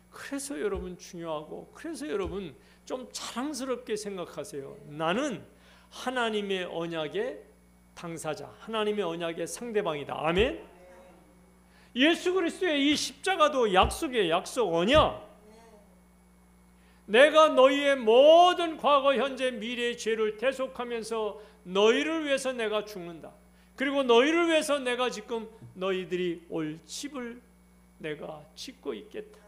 B: 그래서 여러분 중요하고, 그래서 여러분 좀 자랑스럽게 생각하세요. 나는 하나님의 언약의 당사자, 하나님의 언약의 상대방이다. 아멘. 예수 그리스도의 이 십자가도 약속이에요. 약속, 언약. 내가 너희의 모든 과거, 현재, 미래의 죄를 대속하면서 너희를 위해서 내가 죽는다. 그리고 너희를 위해서 내가 지금 너희들이 올 집을 내가 짓고 있겠다.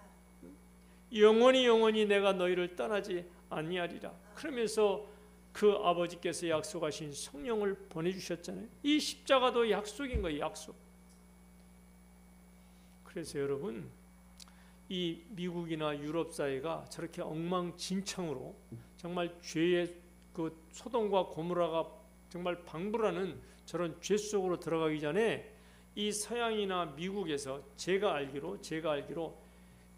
B: 영원히 내가 너희를 떠나지 아니하리라. 그러면서 그 아버지께서 약속하신 성령을 보내주셨잖아요. 이 십자가도 약속인 거예요. 약속. 그래서 여러분, 이 미국이나 유럽 사회가 저렇게 엉망진창으로 정말 죄의 그 소돔과 고모라가 정말 방불하는 저런 죄 속으로 들어가기 전에 이 서양이나 미국에서 제가 알기로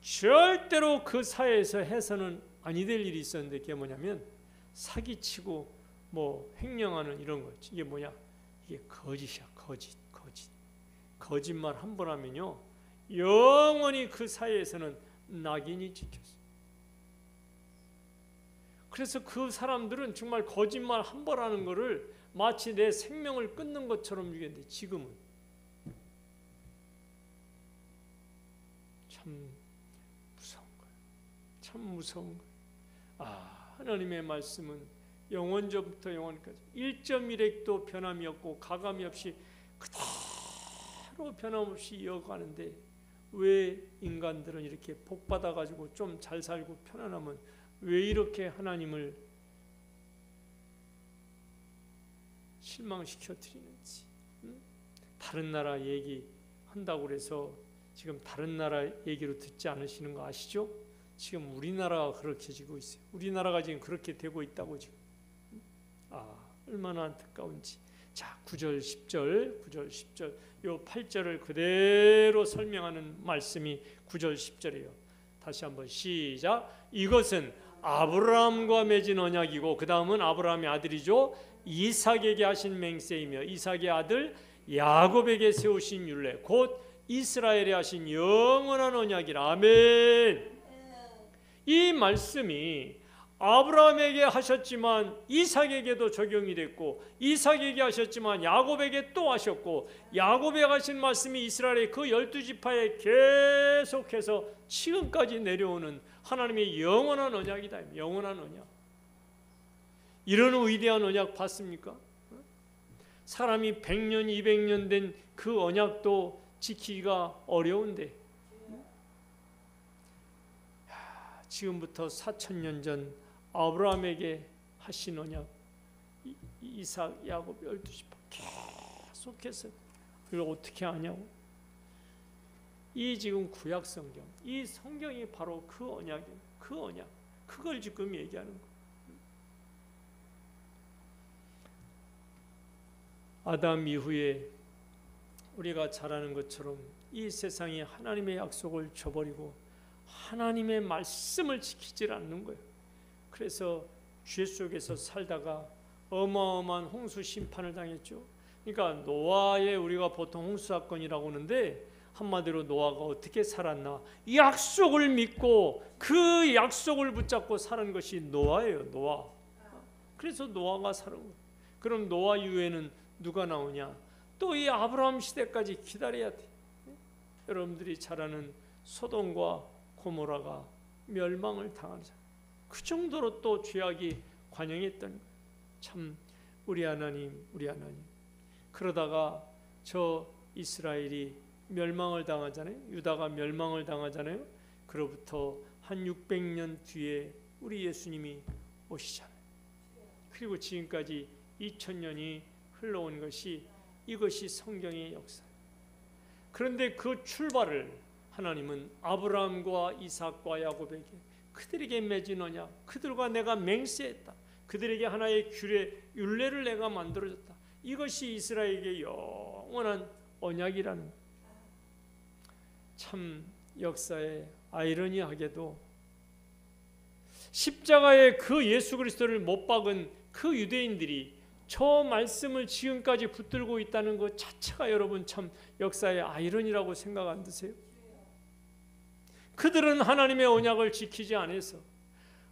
B: 절대로 그 사회에서 해서는 아니 될 일이 있었는데, 그게 뭐냐면 사기치고 뭐 횡령하는 이런 거. 이게 뭐냐? 이게 거짓이야. 거짓말 한 번 하면요 영원히 그 사회에서는 낙인이 찍혔어. 그래서 그 사람들은 정말 거짓말 한 번 하는 거를 마치 내 생명을 끊는 것처럼 여기는데, 지금은 참 무서운 거예요. 참 무서운 거예요. 하나님의 말씀은 영원전부터 영원까지 1.1핵도 변함이 없고 가감이 없이 그대로 변함없이 이어가는데, 왜 인간들은 이렇게 복 받아가지고 좀 잘 살고 편안하면 왜 이렇게 하나님을 실망시켜 드리는지. 다른 나라 얘기한다고 해서 지금 다른 나라 얘기로 듣지 않으시는 거 아시죠? 지금 우리나라가 그렇게 지고 있어요. 우리나라가 지금 그렇게 되고 있다고 지금. 얼마나 안타까운지. 자, 9절 10절 요 8절을 그대로 설명하는 말씀이 9절 10절이에요. 다시 한번 시작. 이것은 아브라함과 맺은 언약이고, 그 다음은 아브라함의 아들이죠. 이삭에게 하신 맹세이며, 이삭의 아들 야곱에게 세우신 율례, 곧 이스라엘에 하신 영원한 언약이라. 아멘. 이 말씀이 아브라함에게 하셨지만 이삭에게도 적용이 됐고, 이삭에게 하셨지만 야곱에게 또 하셨고, 야곱에게 하신 말씀이 이스라엘의 그 12지파에 계속해서 지금까지 내려오는 하나님의 영원한 언약이다. 영원한 언약. 이런 위대한 언약 봤습니까? 사람이 100년, 200년 된 그 언약도 지키기가 어려운데, 지금부터 4,000년 전 아브라함에게 하신 언약, 이삭, 야곱 12지파 계속해서 그걸 어떻게 아냐고. 이 지금 구약 성경, 이 성경이 바로 그 언약이에요. 그 언약, 그걸 지금 얘기하는 거예요. 아담 이후에 우리가 잘 아는 것처럼 이 세상에 하나님의 약속을 저버리고 하나님의 말씀을 지키질 않는 거예요. 그래서 죄 속에서 살다가 어마어마한 홍수 심판을 당했죠. 그러니까 노아의, 우리가 보통 홍수 사건이라고 하는데, 한마디로 노아가 어떻게 살았나? 약속을 믿고 그 약속을 붙잡고 사는 것이 노아예요. 노아. 그래서 노아가 사는 거예요. 그럼 노아 이후에는 누가 나오냐? 또 이 아브라함 시대까지 기다려야 돼. 여러분들이 잘 아는 소돔과 고모라가 멸망을 당하잖아요. 그 정도로 또 죄악이 관영했던 거예요. 참 우리 하나님. 그러다가 저 이스라엘이 멸망을 당하잖아요. 유다가 멸망을 당하잖아요. 그로부터 한 600년 뒤에 우리 예수님이 오시잖아요. 그리고 지금까지 2000년이 흘러온 것이, 이것이 성경의 역사예요. 그런데 그 출발을 하나님은 아브라함과 이삭과 야곱에게, 그들에게 맺은 언약, 그들과 내가 맹세했다. 그들에게 하나의 규례, 율례를 내가 만들어줬다. 이것이 이스라엘에게 영원한 언약이라는 거예요. 참 역사에 아이러니하게도 십자가에 그 예수 그리스도를 못 박은 그 유대인들이 저 말씀을 지금까지 붙들고 있다는 것 자체가 여러분 참 역사의 아이러니라고 생각 안 드세요? 그들은 하나님의 언약을 지키지 않아서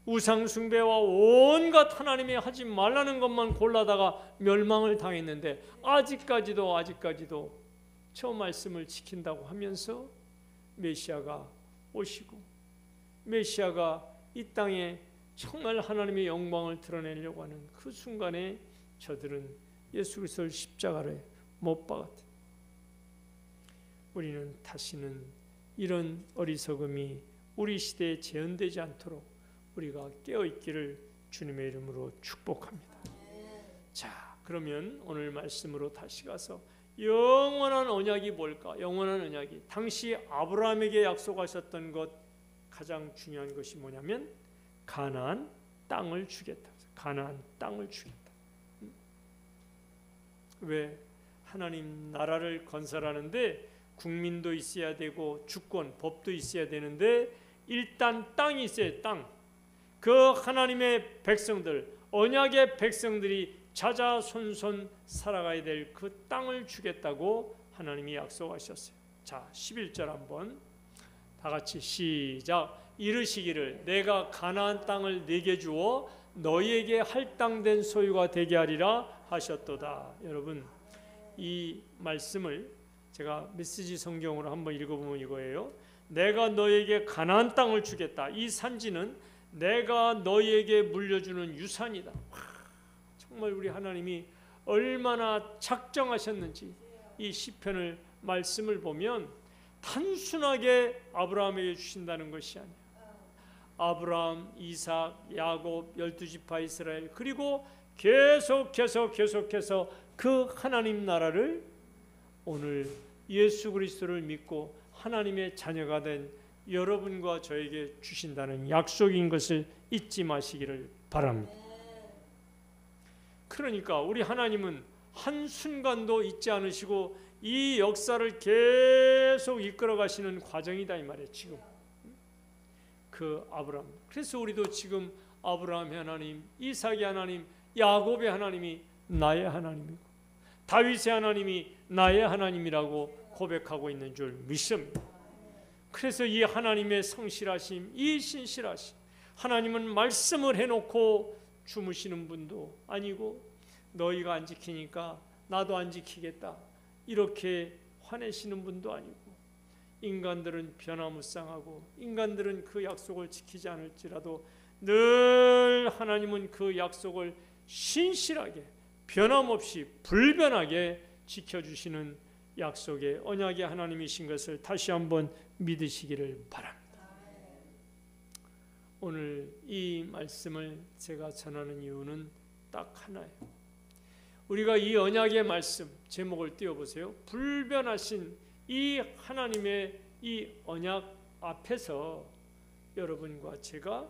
B: 우상 숭배와 온갖 하나님이 하지 말라는 것만 골라다가 멸망을 당했는데, 아직까지도 저 말씀을 지킨다고 하면서 메시아가 오시고, 메시아가 이 땅에 정말 하나님의 영광을 드러내려고 하는 그 순간에 저들은 예수 그리스도를 십자가에 못 박았다. 우리는 다시는 이런 어리석음이 우리 시대에 재현되지 않도록 우리가 깨어있기를 주님의 이름으로 축복합니다. 자, 그러면 오늘 말씀으로 다시 가서 영원한 언약이 뭘까? 영원한 언약이 당시 아브라함에게 약속하셨던 것, 가장 중요한 것이 뭐냐면 가나안 땅을 주겠다. 가나안 땅을 주겠다. 왜? 하나님 나라를 건설하는데 국민도 있어야 되고 주권, 법도 있어야 되는데 일단 땅이 있어야 땅. 그 하나님의 백성들, 언약의 백성들이 자자손손 살아가야 될 그 땅을 주겠다고 하나님이 약속하셨어요. 자, 11절 한번 다 같이 시작. 이르시기를 내가 가나안 땅을 네게 주어 너희에게 할당된 소유가 되게 하리라 하셨도다. 여러분, 이 말씀을 제가 메시지 성경으로 한번 읽어보면 이거예요. 내가 너희에게 가나안 땅을 주겠다. 이 산지는 내가 너희에게 물려주는 유산이다. 정말 우리 하나님이 얼마나 작정하셨는지 이 시편을 말씀을 보면 단순하게 아브라함에게 주신다는 것이 아니야. 아브라함, 이삭, 야곱, 12지파 이스라엘, 그리고 계속해서 그 하나님 나라를 오늘 예수 그리스도를 믿고 하나님의 자녀가 된 여러분과 저에게 주신다는 약속인 것을 잊지 마시기를 바랍니다. 그러니까 우리 하나님은 한순간도 잊지 않으시고 이 역사를 계속 이끌어 가시는 과정이다 이 말이에요. 지금 그 아브라함. 그래서 우리도 지금 아브라함의 하나님, 이삭의 하나님, 야곱의 하나님이 나의 하나님이고 다윗의 하나님이 나의 하나님이라고 고백하고 있는 줄 믿습니다. 그래서 이 하나님의 성실하심, 이 신실하심, 하나님은 말씀을 해놓고 주무시는 분도 아니고 너희가 안 지키니까 나도 안 지키겠다 이렇게 화내시는 분도 아니고 인간들은 변화무쌍하고 인간들은 그 약속을 지키지 않을지라도 늘 하나님은 그 약속을 신실하게 변함없이 불변하게 지켜주시는 약속의 언약의 하나님이신 것을 다시 한번 믿으시기를 바랍니다. 오늘 이 말씀을 제가 전하는 이유는 딱 하나예요. 우리가 이 언약의 말씀 제목을 띄워보세요. 불변하신 이 하나님의 이 언약 앞에서 여러분과 제가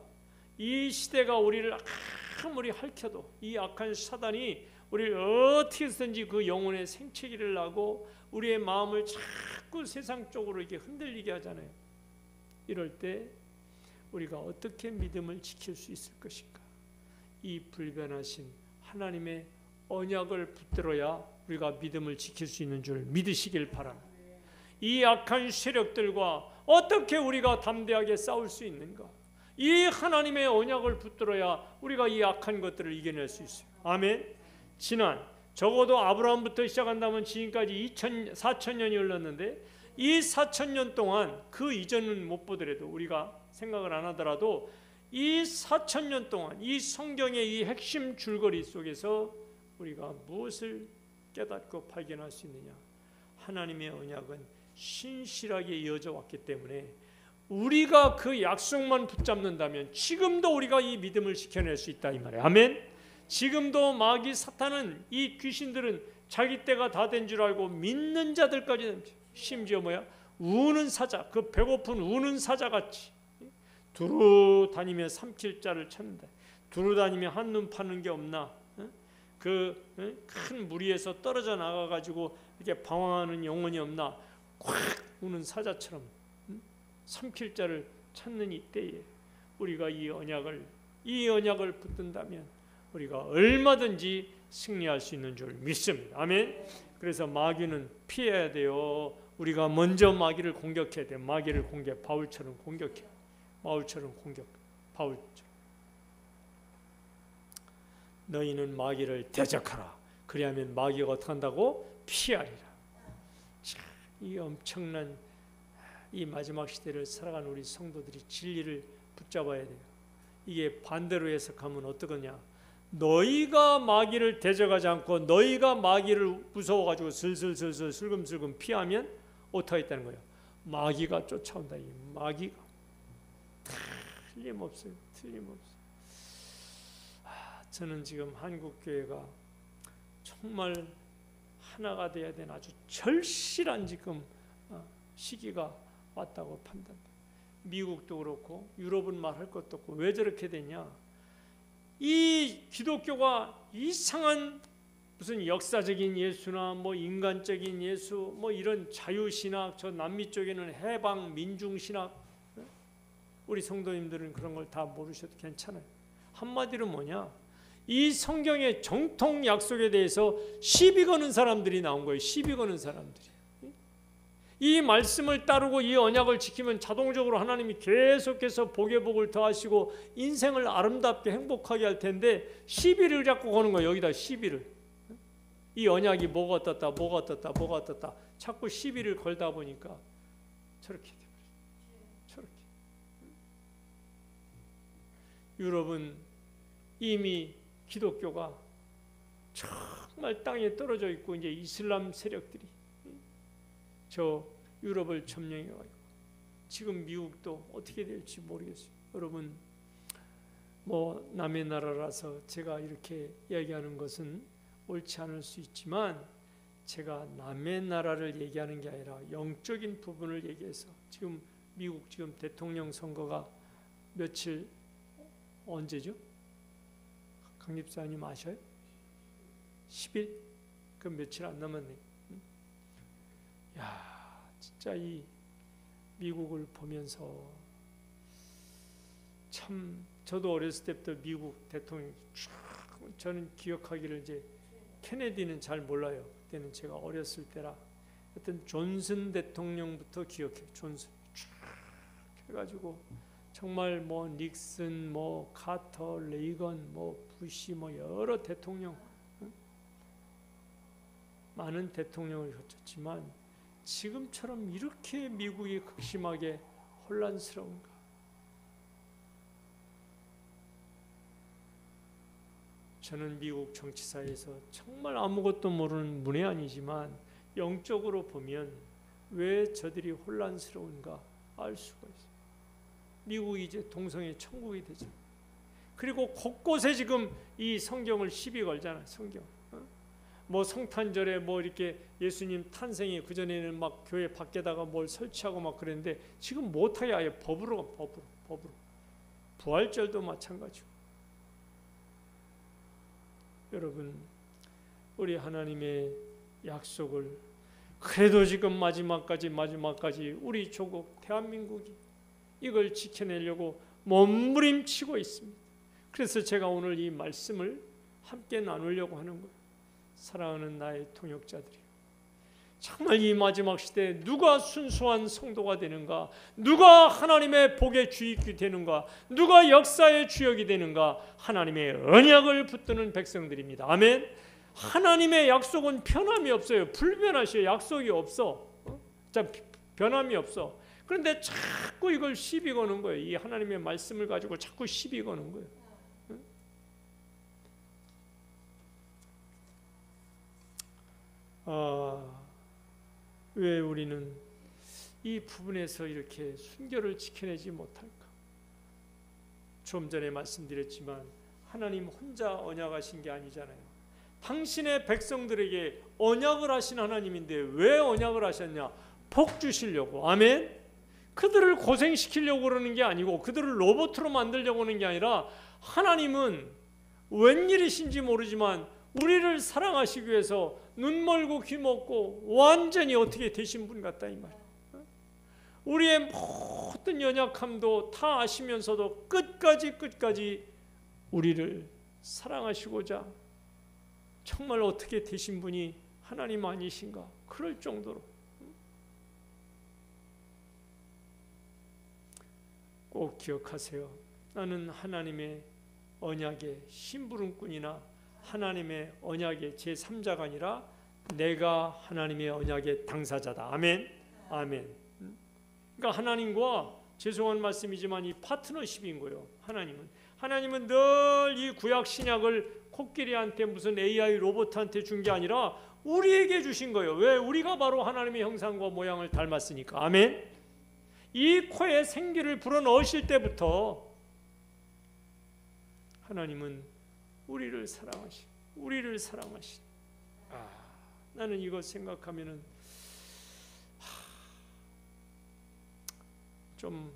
B: 이 시대가 우리를 아무리 핥혀도 이 악한 사단이 우리를 어떻게 해서든지 그 영혼의 생채기를 나고 우리의 마음을 자꾸 세상 쪽으로 이렇게 흔들리게 하잖아요. 이럴 때 우리가 어떻게 믿음을 지킬 수 있을 것인가? 이 불변하신 하나님의 언약을 붙들어야 우리가 믿음을 지킬 수 있는 줄 믿으시길 바랍니다. 이 악한 세력들과 어떻게 우리가 담대하게 싸울 수 있는가? 이 하나님의 언약을 붙들어야 우리가 이 악한 것들을 이겨낼 수 있어요. 아멘. 지난 적어도 아브라함부터 시작한다면 지금까지 4,000년이 흘렀는데 이 4,000년 동안 그 이전은 못 보더라도 우리가 생각을 안 하더라도 이 4,000년 동안 이 성경의 이 핵심 줄거리 속에서 우리가 무엇을 깨닫고 발견할 수 있느냐? 하나님의 언약은 신실하게 이어져 왔기 때문에 우리가 그 약속만 붙잡는다면 지금도 우리가 이 믿음을 지켜낼 수 있다 이 말이에요. 아멘. 지금도 마귀 사탄은 이 귀신들은 자기 때가 다 된 줄 알고 믿는 자들까지 심지어 우는 사자, 그 배고픈 우는 사자같이 두루 다니며 삼킬 자를 찾는다. 두루 다니며 한눈 파는 게 없나? 그 큰 무리에서 떨어져 나가가지고 이렇게 방황하는 영혼이 없나? 콱 우는 사자처럼 삼킬 자를 찾는 이때에 우리가 이 언약을 붙든다면 우리가 얼마든지 승리할 수 있는 줄 믿습니다. 아멘. 그래서 마귀는 피해야 돼요. 우리가 먼저 마귀를 공격해야 돼요. 마귀를 바울처럼 공격해. 바울처럼. 너희는 마귀를 대적하라. 그리하면 마귀가 어떻게 한다고? 피하리라. 자, 이 엄청난 이 마지막 시대를 살아가는 우리 성도들이 진리를 붙잡아야 돼요. 이게 반대로 해석하면 어떠냐? 너희가 마귀를 대적하지 않고 너희가 마귀를 무서워가지고 슬금슬금 피하면 어떻게 했다는 거예요? 마귀가 쫓아온다. 이 마귀가 틀림없어요. 저는 지금 한국교회가 정말 하나가 돼야 되는 아주 절실한 지금 시기가 왔다고 판단합니다. 미국도 그렇고 유럽은 말할 것도 없고 왜 저렇게 되냐? 이 기독교가 이상한 무슨 역사적인 예수나 뭐 인간적인 예수, 뭐 이런 자유신학, 저 남미 쪽에는 해방 민중신학, 우리 성도님들은 그런 걸 다 모르셔도 괜찮아요. 한마디로 뭐냐? 이 성경의 정통 약속에 대해서 시비 거는 사람들이 나온 거예요. 시비 거는 사람들이. 이 말씀을 따르고 이 언약을 지키면 자동적으로 하나님이 계속해서 복에 복을 더하시고 인생을 아름답게 행복하게 할 텐데 시비를 자꾸 거는 거예요. 여기다 시비를. 이 언약이 뭐가 어떻다 뭐가 어떻다 뭐가 어떻다 자꾸 시비를 걸다 보니까 저렇게 돼버려요. 저렇게. 유럽은 이미 기독교가 정말 땅에 떨어져 있고 이제 이슬람 세력들이 저 유럽을 점령해가지고 지금 미국도 어떻게 될지 모르겠어요. 여러분 뭐 남의 나라라서 제가 이렇게 이야기하는 것은 옳지 않을 수 있지만 제가 남의 나라를 얘기하는 게 아니라 영적인 부분을 얘기해서 지금 미국 지금 대통령 선거가 며칠 언제죠? 강립사님 아셔요? 10일? 그럼 며칠 안 남았네. 야, 진짜 이 미국을 보면서 참 저도 어렸을 때부터 미국 대통령 저는 기억하기를 이제 케네디는 잘 몰라요. 그때는 제가 어렸을 때라. 하여튼 존슨 대통령부터 기억해요. 존슨 쭉 해가지고 정말 뭐 닉슨, 뭐 카터, 레이건, 뭐 부시, 뭐 여러 대통령 많은 대통령을 거쳤지만 지금처럼 이렇게 미국이 극심하게 혼란스러운가? 저는 미국 정치사에서 정말 아무것도 모르는 문외한이지만 영적으로 보면 왜 저들이 혼란스러운가 알 수가 있어요. 미국이 이제 동성애 천국이 되죠. 그리고 곳곳에 지금 이 성경을 시비 걸잖아요. 성경. 뭐 성탄절에 뭐 이렇게 예수님 탄생이 그 전에는 막 교회 밖에다가 뭘 설치하고 막 그랬는데 지금 못하게 아예 법으로. 부활절도 마찬가지고. 여러분 우리 하나님의 약속을 그래도 지금 마지막까지 우리 조국 대한민국이 이걸 지켜내려고 몸부림치고 있습니다. 그래서 제가 오늘 이 말씀을 함께 나누려고 하는 거예요. 사랑하는 나의 통역자들이요, 정말 이 마지막 시대에 누가 순수한 성도가 되는가, 누가 하나님의 복의 주입이 되는가, 누가 역사의 주역이 되는가, 하나님의 언약을 붙드는 백성들입니다. 아멘. 하나님의 약속은 변함이 없어요. 불변하셔요. 약속이 없어. 변함이 없어. 그런데 자꾸 이걸 시비 거는 거예요. 이 하나님의 말씀을 가지고 자꾸 시비 거는 거예요. 왜 우리는 이 부분에서 이렇게 순결을 지켜내지 못할까? 좀 전에 말씀드렸지만 하나님 혼자 언약하신 게 아니잖아요. 당신의 백성들에게 언약을 하신 하나님인데 왜 언약을 하셨냐? 복 주시려고. 아멘. 그들을 고생시키려고 그러는 게 아니고 그들을 로봇으로 만들려고 하는 게 아니라 하나님은 웬일이신지 모르지만 우리를 사랑하시기 위해서 눈 멀고 귀 먹고 완전히 어떻게 되신 분 같다 이 말이에요. 우리의 모든 연약함도 다 아시면서도 끝까지 우리를 사랑하시고자 정말 어떻게 되신 분이 하나님 아니신가? 그럴 정도로 꼭 기억하세요. 나는 하나님의 언약의 심부름꾼이나 하나님의 언약의 제3자가 아니라 내가 하나님의 언약의 당사자다. 아멘. 아멘. 그러니까 하나님과 죄송한 말씀이지만 이 파트너십인 거예요. 하나님은 늘 이 구약 신약을 코끼리한테 무슨 AI 로봇한테 준 게 아니라 우리에게 주신 거예요. 왜? 우리가 바로 하나님의 형상과 모양을 닮았으니까. 아멘. 이 코에 생기를 불어넣으실 때부터 하나님은 우리를 사랑하시. 나는 이거 생각하면은 좀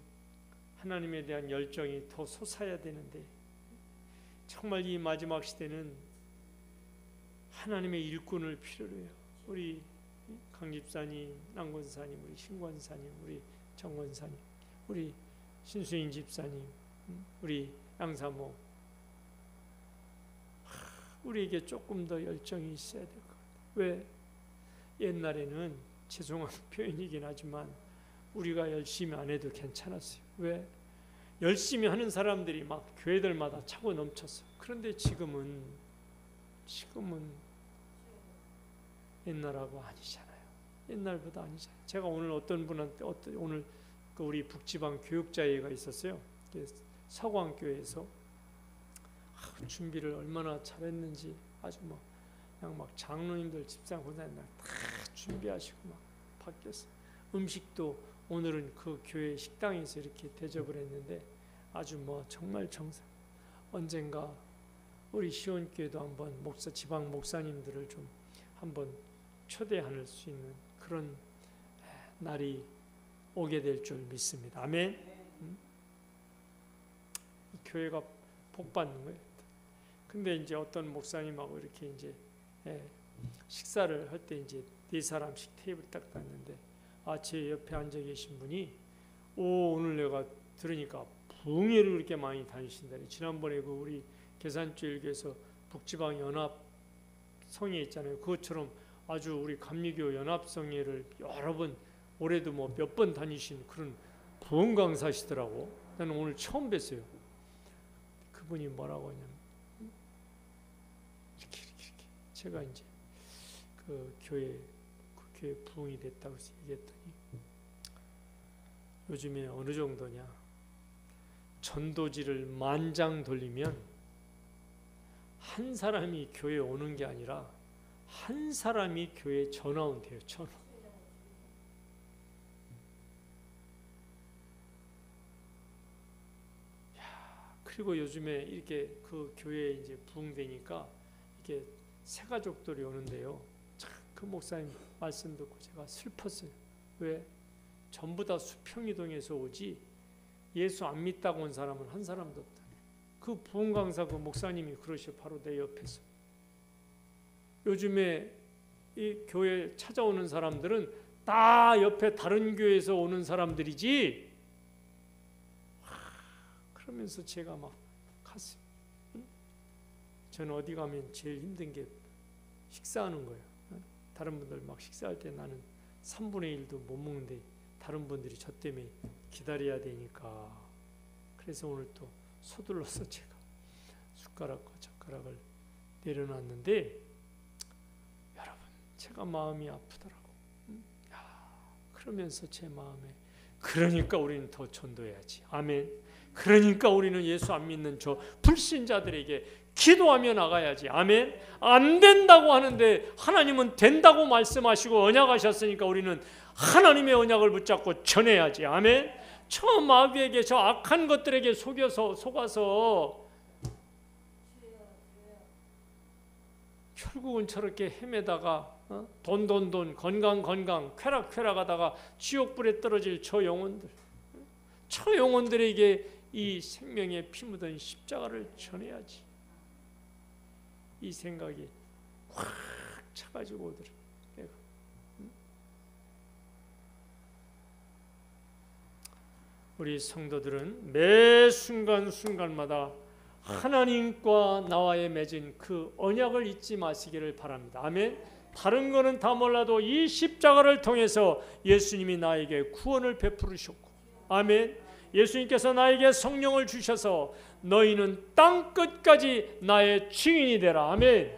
B: 하나님에 대한 열정이 더 솟아야 되는데 정말 이 마지막 시대는 하나님의 일꾼을 필요로 해요. 우리 강 집사님, 남 권사님, 우리 신 권사님, 우리 정 권사님, 우리 신수인 집사님, 우리 양사모, 우리에게 조금 더 열정이 있어야 될 것 같아요. 왜? 옛날에는 죄송한 표현이긴 하지만 우리가 열심히 안 해도 괜찮았어요. 왜? 열심히 하는 사람들이 막 교회들마다 차고 넘쳤어. 그런데 지금은 옛날하고 아니잖아요. 옛날보다 아니잖아요. 제가 오늘 어떤 분한테 오늘 그 우리 북지방 교육자회가 있었어요. 서광교회에서 준비를 얼마나 잘했는지 아주 막 그냥 막 장로님들 집사님 권사님 다 준비하시고 막 바뀌었어. 음식도 오늘은 그 교회 식당에서 이렇게 대접을 했는데 아주 뭐 정말 정상. 언젠가 우리 시온교회도 한번 지방 목사님들을 좀 한번 초대할 수 있는 그런 날이 오게 될 줄 믿습니다. 아멘. 교회가 복 받는 거예요. 근데 이제 어떤 목사님하고 이렇게 이제 식사를 할 때 이제 4사람씩 테이블 딱 놨는데 제 옆에 앉아 계신 분이 오늘 내가 들으니까 부흥회를 그렇게 많이 다니신다니. 지난번에 그 우리 계산주일교에서 북지방 연합성회 있잖아요. 그것처럼 아주 우리 감리교 연합성회를 여러 번 올해도 뭐 몇 번 다니신 그런 부흥 강사시더라고. 나는 오늘 처음 뵀어요. 그분이 뭐라고 하냐면 이렇게 제가 이제 그 교회 부흥이 됐다고 해서 얘기했더니 요즘에 어느 정도냐, 전도지를 만장 돌리면 한 사람이 교회에 오는 게 아니라 한 사람이 교회에 전화 온대요. 전화. 그리고 요즘에 이렇게 그 교회에 이제 부흥되니까 이게 새 가족들이 오는데요. 참 그 목사님 말씀 듣고 제가 슬펐어요. 왜? 전부 다 수평이동에서 오지 예수 안 믿다고 온 사람은 한 사람도 없다. 그 부흥 강사 그 목사님이 그러셔. 바로 내 옆에서. 요즘에 이 교회 찾아오는 사람들은 다 옆에 다른 교회에서 오는 사람들이지. 그러면서 제가 막 갔어요. 저는 어디 가면 제일 힘든 게 식사하는 거예요. 다른 분들 막 식사할 때 나는 3분의 1도 못 먹는데 다른 분들이 저 때문에 기다려야 되니까. 그래서 오늘 또 서둘러서 제가 숟가락과 젓가락을 내려놨는데 여러분, 제가 마음이 아프더라고. 그러면서 제 마음에 그러니까 우리는 더 전도해야지. 아멘. 그러니까 우리는 예수 안 믿는 저 불신자들에게 기도하며 나가야지. 아멘. 안 된다고 하는데 하나님은 된다고 말씀하시고 언약하셨으니까 우리는 하나님의 언약을 붙잡고 전해야지. 아멘. 저 마귀에게, 저 악한 것들에게 속아서 결국은 저렇게 헤매다가 돈 건강 쾌락하다가 지옥불에 떨어질 저 영혼들에게 이 생명에 피 묻은 십자가를 전해야지. 이 생각이 확 차가지고 오더라. 내가. 우리 성도들은 매 순간순간마다 하나님과 나와의 맺은 그 언약을 잊지 마시기를 바랍니다. 아멘. 다른 거는 다 몰라도 이 십자가를 통해서 예수님이 나에게 구원을 베푸셨고, 아멘. 예수님께서 나에게 성령을 주셔서 너희는 땅 끝까지 나의 증인이 되라. 아멘.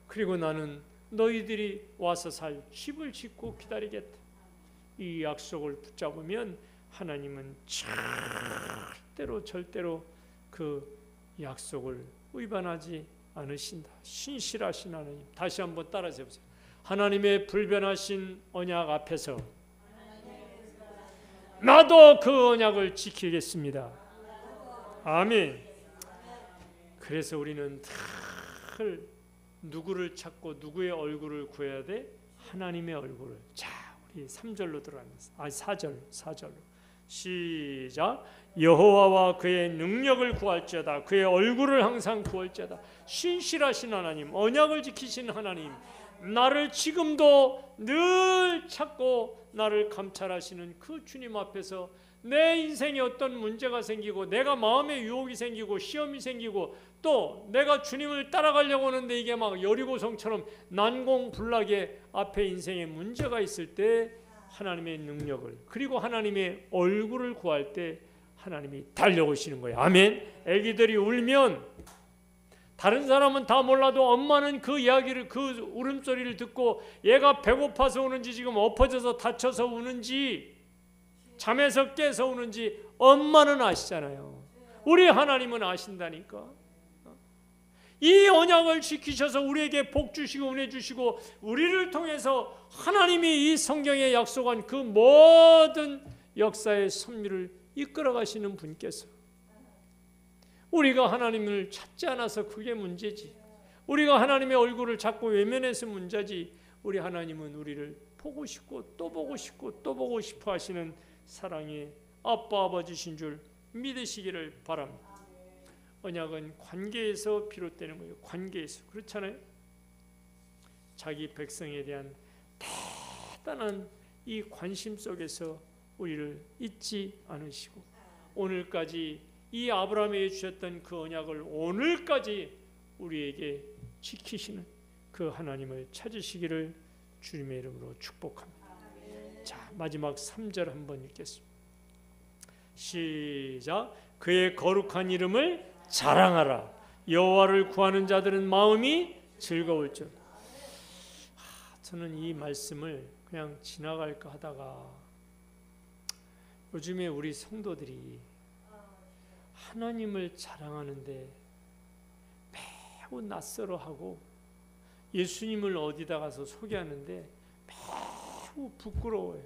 B: 그리고 나는 너희들이 와서 살 집을 짓고 기다리겠다. 이 약속을 붙잡으면 하나님은 절대로 그 약속을 위반하지 않으신다. 신실하신 하나님. 다시 한번 따라서 해보세요. 하나님의 불변하신 언약 앞에서 나도 그 언약을 지키겠습니다. 아멘. 그래서 우리는 늘 누구를 찾고 누구의 얼굴을 구해야 돼? 하나님의 얼굴을. 자, 우리 3절로 들어갑니다. 4절로. 시작. 여호와와 그의 능력을 구할지어다. 그의 얼굴을 항상 구할지어다. 신실하신 하나님, 언약을 지키신 하나님, 나를 지금도 늘 찾고 나를 감찰하시는 그 주님 앞에서 내 인생에 어떤 문제가 생기고 내가 마음에 유혹이 생기고 시험이 생기고 또 내가 주님을 따라가려고 하는데 이게 막 여리고성처럼 난공불락의 앞에 인생에 문제가 있을 때 하나님의 능력을 그리고 하나님의 얼굴을 구할 때 하나님이 달려오시는 거예요. 아멘. 애기들이 울면 다른 사람은 다 몰라도 엄마는 그 이야기를 그 울음소리를 듣고 얘가 배고파서 우는지 지금 엎어져서 다쳐서 우는지 잠에서 깨서 우는지 엄마는 아시잖아요. 우리 하나님은 아신다니까. 이 언약을 지키셔서 우리에게 복 주시고 은혜 주시고 우리를 통해서 하나님이 이 성경에 약속한 그 모든 역사의 섭리를 이끌어 가시는 분께서 우리가 하나님을 찾지 않아서 그게 문제지. 우리가 하나님의 얼굴을 자꾸 외면해서 문제지. 우리 하나님은 우리를 보고 싶고 또 보고 싶고 또 보고 싶어 하시는 사랑의 아빠 아버지신 줄 믿으시기를 바랍니다. 언약은 관계에서 비롯되는 거예요. 관계에서. 그렇잖아요. 자기 백성에 대한 대단한 이 관심 속에서 우리를 잊지 않으시고 오늘까지 이 아브라함에게 주셨던 그 언약을 오늘까지 우리에게 지키시는 그 하나님을 찾으시기를 주님의 이름으로 축복합니다. 자, 마지막 3절 한번 읽겠습니다. 시작. 그의 거룩한 이름을 자랑하라. 여호와를 구하는 자들은 마음이 즐거울지어다. 저는 이 말씀을 그냥 지나갈까 하다가 요즘에 우리 성도들이 하나님을 자랑하는데 매우 낯설어하고 예수님을 어디다 가서 소개하는데 매우 부끄러워요.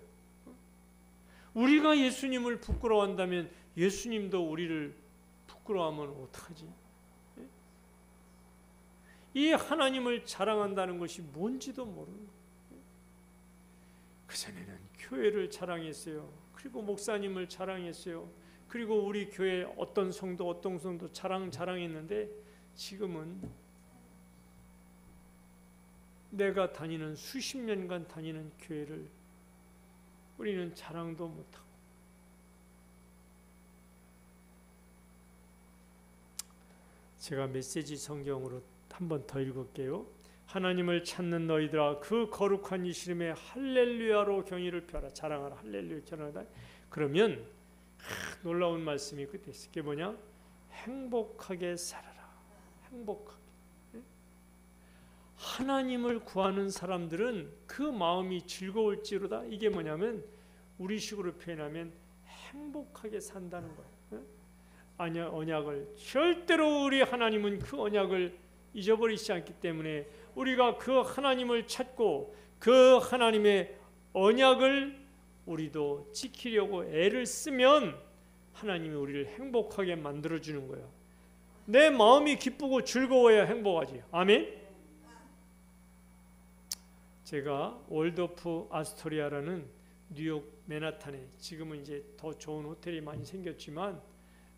B: 우리가 예수님을 부끄러워한다면 예수님도 우리를 부끄러워하면 어떡하지? 이 하나님을 자랑한다는 것이 뭔지도 모르는 거예요. 그전에는 교회를 자랑했어요. 그리고 목사님을 자랑했어요. 그리고 우리 교회 어떤 성도 자랑했는데 지금은 내가 다니는 수십 년간 다니는 교회를 우리는 자랑도 못하고 제가 메시지 성경으로 한 번 더 읽을게요. 하나님을 찾는 너희들아 그 거룩한 이름에 할렐루야로 경의를 펴라. 자랑하라. 할렐루야 자랑하라. 그러면 놀라운 말씀이 그때 있어요. 그게 뭐냐? 행복하게 살아라. 행복하게. 하나님을 구하는 사람들은 그 마음이 즐거울지로다. 이게 뭐냐면 우리식으로 표현하면 행복하게 산다는 거예요. 아니야, 언약을 절대로 우리 하나님은 그 언약을 잊어버리지 않기 때문에 우리가 그 하나님을 찾고 그 하나님의 언약을 우리도 지키려고 애를 쓰면 하나님이 우리를 행복하게 만들어주는 거예요. 내 마음이 기쁘고 즐거워야 행복하지. 아멘. 제가 월드오프 아스토리아라는 뉴욕 맨하탄에 지금은 이제 더 좋은 호텔이 많이 생겼지만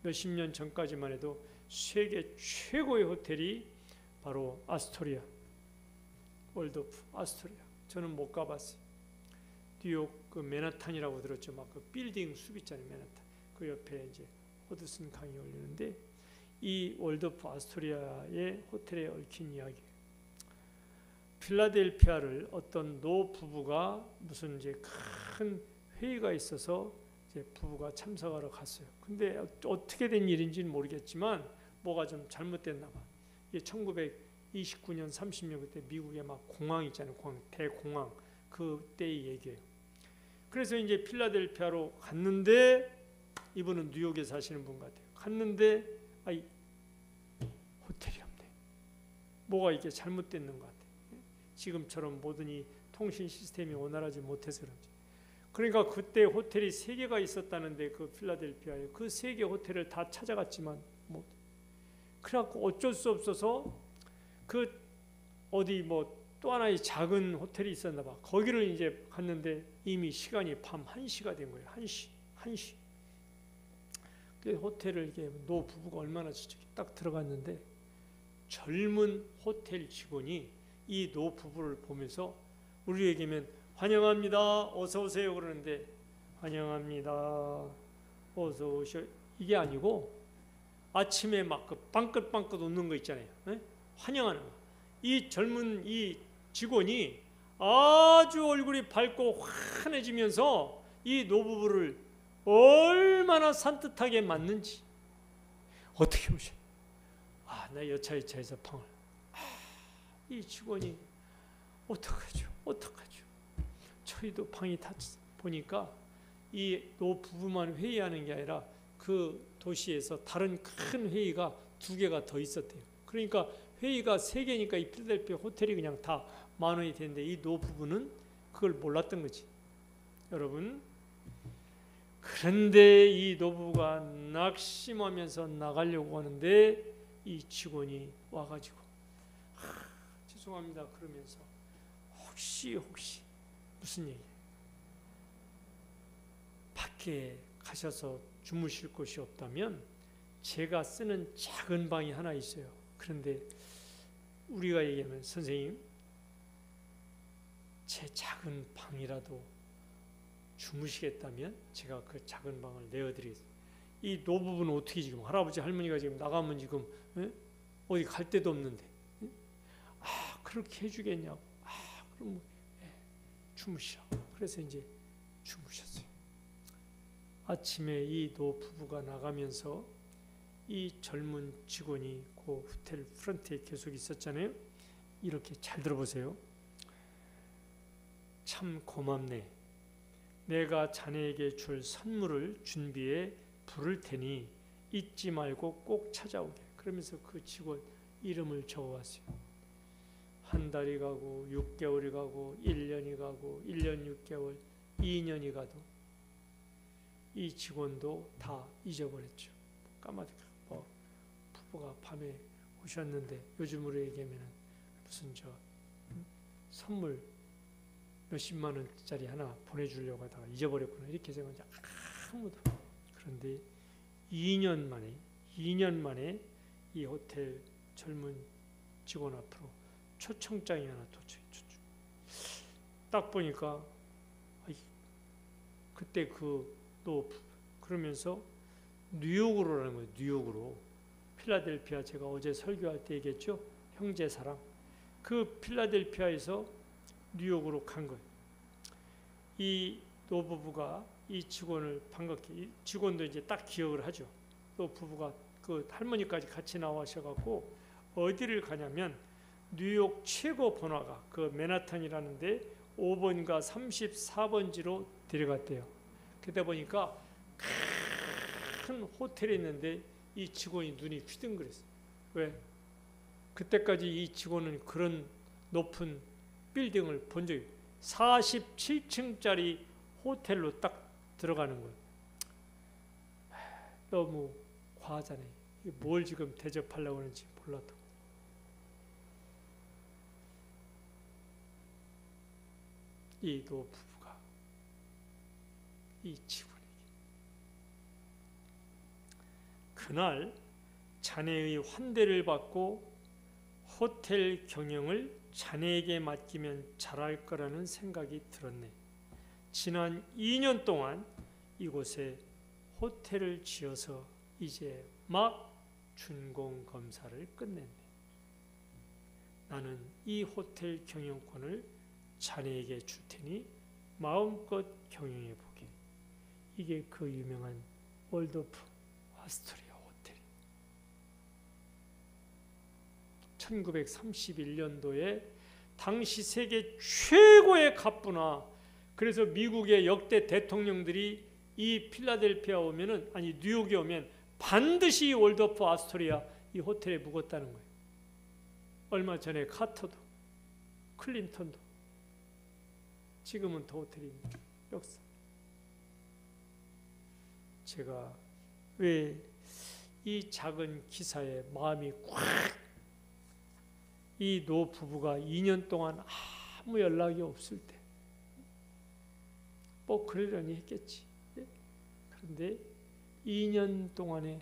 B: 몇십 년 전까지만 해도 세계 최고의 호텔이 바로 아스토리아, 월드오프 아스토리아. 저는 못 가봤어요. 뉴욕 그 맨하탄이라고 들었죠. 막 그 빌딩 숲 있잖아요, 맨하탄. 그 옆에 이제 허드슨 강이 올리는데 이 월드오프 아스토리아의 호텔에 얽힌 이야기예요. 필라델피아를 어떤 노 부부가 무슨 이제 큰 회의가 있어서 이제 부부가 참석하러 갔어요. 근데 어떻게 된 일인지는 모르겠지만 뭐가 좀 잘못됐나 봐. 이게 1929년 30년 그때 미국에 막 공항 있잖아요. 공항, 대공항. 그때의 얘기예요. 그래서 이제 필라델피아로 갔는데 이분은 뉴욕에 사시는 분 같아요. 갔는데 아이 호텔이 없네. 뭐가 이게 잘못됐는 것 같아요. 지금처럼 모든 이 통신 시스템이 원활하지 못해서 그런지. 그러니까 그때 호텔이 3개가 있었다는데 그 필라델피아에 그 3개 호텔을 다 찾아갔지만 뭐 그래갖고 어쩔 수 없어서 그 어디 뭐 또 하나의 작은 호텔이 있었나 봐. 거기를 이제 갔는데 이미 시간이 밤 1시가 된 거예요. 1시. 호텔을 이렇게 노 부부가 얼마나 딱 들어갔는데 젊은 호텔 직원이 이 노 부부를 보면서 우리에게면 환영합니다, 어서 오세요 그러는데 환영합니다, 어서 오셔 이게 아니고 아침에 막 그 빵긋빵긋 웃는 거 있잖아요. 에? 환영하는 거. 이 젊은 이 직원이 아주 얼굴이 밝고 환해지면서 이 노부부를 얼마나 산뜻하게 맞는지. 어떻게 오셔? 나 여차여차해서 방을. 이 직원이 어떡하죠? 저희도 방이 다 보니까 이 노부부만 회의하는 게 아니라 그 도시에서 다른 큰 회의가 2개가 더 있었대요. 그러니까 회의가 3개니까 이 필라델피아 호텔이 그냥 다 10,000원이 되는데 이 노부부는 그걸 몰랐던 거지. 여러분, 그런데 이 노부부가 낙심하면서 나가려고 하는데 이 직원이 와가지고 죄송합니다 그러면서 혹시 무슨 얘기? 밖에 가셔서 주무실 곳이 없다면 제가 쓰는 작은 방이 하나 있어요. 그런데 우리가 얘기하면 선생님 제 작은 방이라도 주무시겠다면 제가 그 작은 방을 내어드리겠습니다. 이 노부부는 어떻게 지금 할아버지 할머니가 지금 나가면 지금 어디 갈 데도 없는데 그렇게 해주겠냐고. 그럼 주무시라. 그래서 이제 주무셨어요. 아침에 이 노부부가 나가면서 이 젊은 직원이 그 호텔 프런트에 계속 있었잖아요. 이렇게 잘 들어보세요. 참 고맙네. 내가 자네에게 줄 선물을 준비해 부를 테니 잊지 말고 꼭 찾아오게. 그러면서 그 직원 이름을 적어왔어요. 1달이 가고 6개월이 가고 1년이 가고 1년 6개월 2년이 가도 이 직원도 다 잊어버렸죠. 까마득하고 부부가 밤에 오셨는데 요즘으로 얘기하면 무슨 선물 몇십만 원짜리 하나 보내주려고 하다가 잊어버렸구나 이렇게 생각하지 아무도. 그런데 2년 만에 이 호텔 젊은 직원 앞으로 초청장이 하나 도착했죠. 딱 보니까 그때 또 그러면서 뉴욕으로라는 거예요. 뉴욕으로. 필라델피아 제가 어제 설교할 때 얘기했죠. 형제사랑. 그 필라델피아에서 뉴욕으로 간 거예요. 이 노부부가 이 직원을 반갑게, 이 직원도 이제 딱 기억을 하죠. 노부부가 그 할머니까지 같이 나와셔갖고 어디를 가냐면 뉴욕 최고 번화가 그 맨하탄이라는데 5번과 34번지로 데려갔대요. 그러다 보니까 큰 호텔에 있는데 이 직원이 눈이 휘둥그랬어요. 왜? 그때까지 이 직원은 그런 높은 빌딩을 본 적이 47층짜리 호텔로 딱 들어가는 거예요. 너무 과하잖아요. 뭘 지금 대접하려고 하는지 몰라도. 이 노부부가 이 직원에게 그날 자네의 환대를 받고 호텔 경영을 자네에게 맡기면 잘할 거라는 생각이 들었네. 지난 2년 동안 이곳에 호텔을 지어서 이제 막 준공 검사를 끝냈네. 나는 이 호텔 경영권을 자네에게 줄 테니 마음껏 경영해 보게. 이게 그 유명한 월도프 아스토리아 호텔. 1931년도에 당시 세계 최고의 갑부나, 그래서 미국의 역대 대통령들이 이 필라델피아 오면은, 아니 뉴욕에 오면 반드시 월도프 아스토리아 이 호텔에 묵었다는 거예요. 얼마 전에 카터도, 클린턴도, 지금은 더 호텔입니다. 역사. 제가 왜 이 작은 기사에 마음이 꽉, 이 노 부부가 2년 동안 아무 연락이 없을 때 뭐 그러려니 했겠지. 그런데 2년 동안에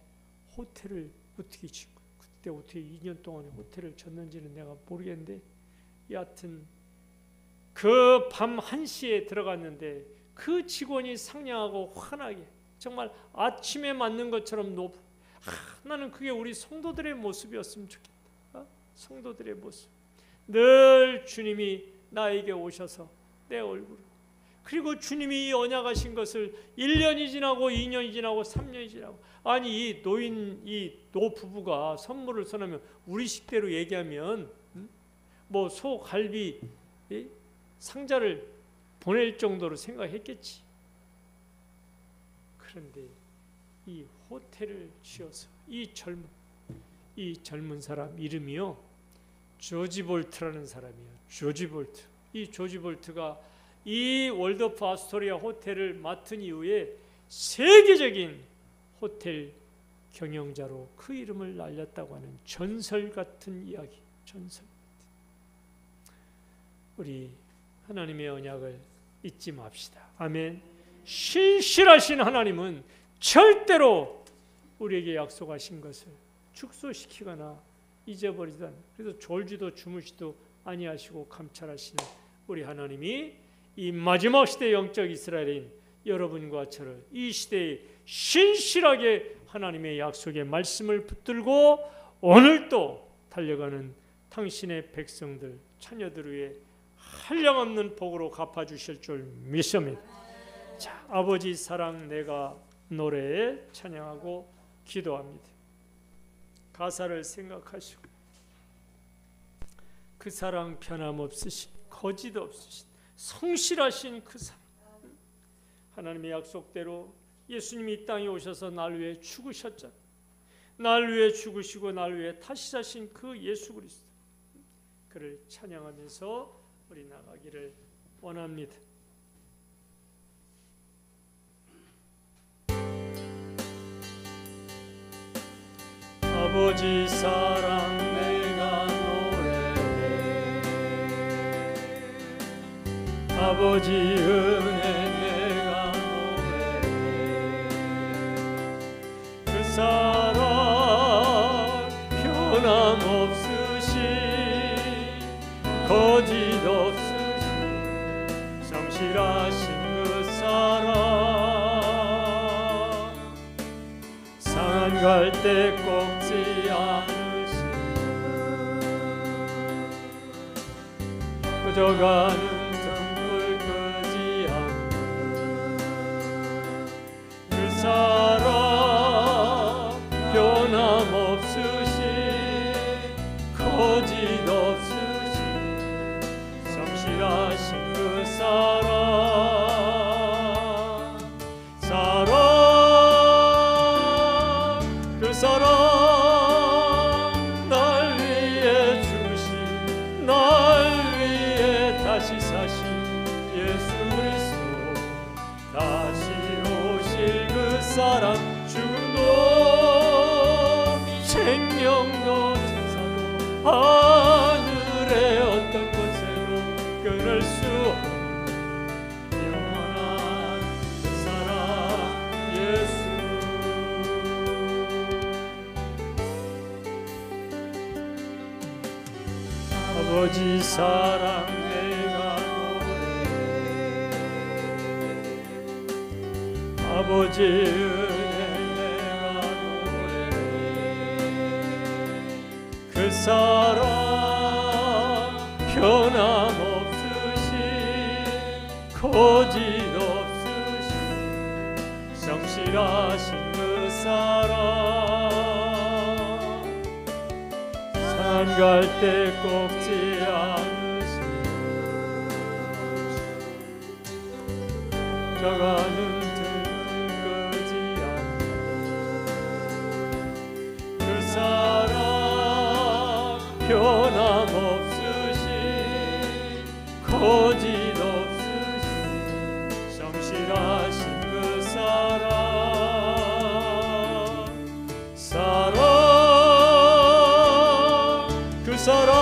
B: 호텔을 어떻게 짓고 그때 어떻게 2년 동안에 호텔을 졌는지는 내가 모르겠는데 여하튼 그 밤 1시에 들어갔는데 그 직원이 상냥하고 환하게 정말 아침에 맞는 것처럼 나는 그게 우리 성도들의 모습이었으면 좋겠다. 성도들의 모습. 늘 주님이 나에게 오셔서 내 얼굴을, 그리고 주님이 이 언약하신 것을 1년이 지나고 2년이 지나고 3년이 지나고, 아니 이 노 부부가 선물을 선하면 우리 식대로 얘기하면 뭐 소갈비 상자를 보낼 정도로 생각했겠지. 그런데 이 호텔을 지어서 이 젊은 사람 이름이요 조지 볼트라는 사람이에요. 조지 볼트. 이 조지 볼트가 이 월드오프 아스토리아 호텔을 맡은 이후에 세계적인 호텔 경영자로 그 이름을 날렸다고 하는 전설 같은 이야기. 전설. 우리 하나님의 언약을 잊지 맙시다. 아멘. 신실하신 하나님은 절대로 우리에게 약속하신 것을 축소시키거나 잊어버리다. 그래서 졸지도 주무시도 아니하시고 감찰하시는 우리 하나님이 이 마지막 시대 영적 이스라엘인 여러분과 저를 이 시대에 신실하게 하나님의 약속의 말씀을 붙들고 오늘도 달려가는 당신의 백성들, 자녀들 위해 한량없는 복으로 갚아주실 줄 믿습니다. 자, 아버지 사랑 내가 노래에 찬양하고 기도합니다. 가사를 생각하시고 그 사랑 변함없으신, 거짓 없으신, 성실하신 그 사랑, 하나님의 약속대로 예수님이 이 땅에 오셔서 날 위해 죽으셨잖아요. 날 위해 죽으시고 날 위해 다시 사신 그 예수 그리스도, 그를 찬양하면서 우리 나가기를 원합니다. 아버지 사랑 내가 노래해, 아버지 은혜 내가 노래해, 그 사랑 변함없으신, 거짓 없으신, 성실하신 그 사랑, 상한 갈대 꺾지 않으신, 꺼져가는 등불 끄지 않는 그 사랑, 변함없으신, 거짓 없으신, 성실하신 그 사랑, 그 사랑 날 위해 주신, 날 위해 다시 사신 예수 그리스도, 다시 오실 그 사랑, 죽음도 생명도 천사도 하늘의 어떤 곳에도 끊을 수 없는 영원한 그 사랑 예수. 아버지 사랑 내가 노래해, 아버지 은혜 내가 노래해, 그 사랑 변함없으신, 거짓 없으신, 성실하신 그 사랑, 산 갈대 꺾지 않으신, 저가는 등불 끄지 않는 그 사랑, 변함없으신, 거짓 없으신, 성실하신 그 사랑, 그 사랑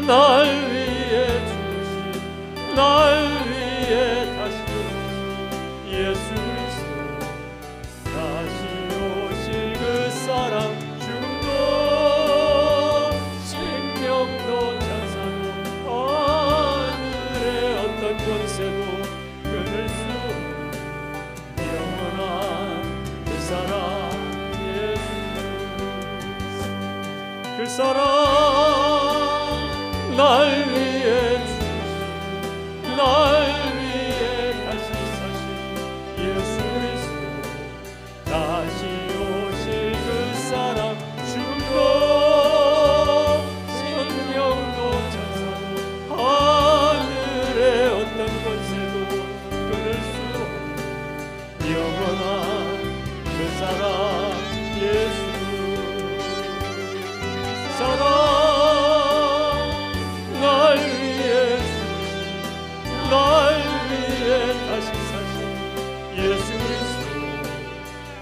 B: 날 위해 주신, 날 위해 다시 예수 그리스도, 사랑 날 위해 날 위해 다시 사신 예수 그리스도 다시 오실 그 사랑 죽음도 생명도 천사도 하늘의 어떤 권세도 끊을 수 없는 영원한 그 사랑 예수 사랑 날 위해 날 위해 다시 사신 예수 그리스도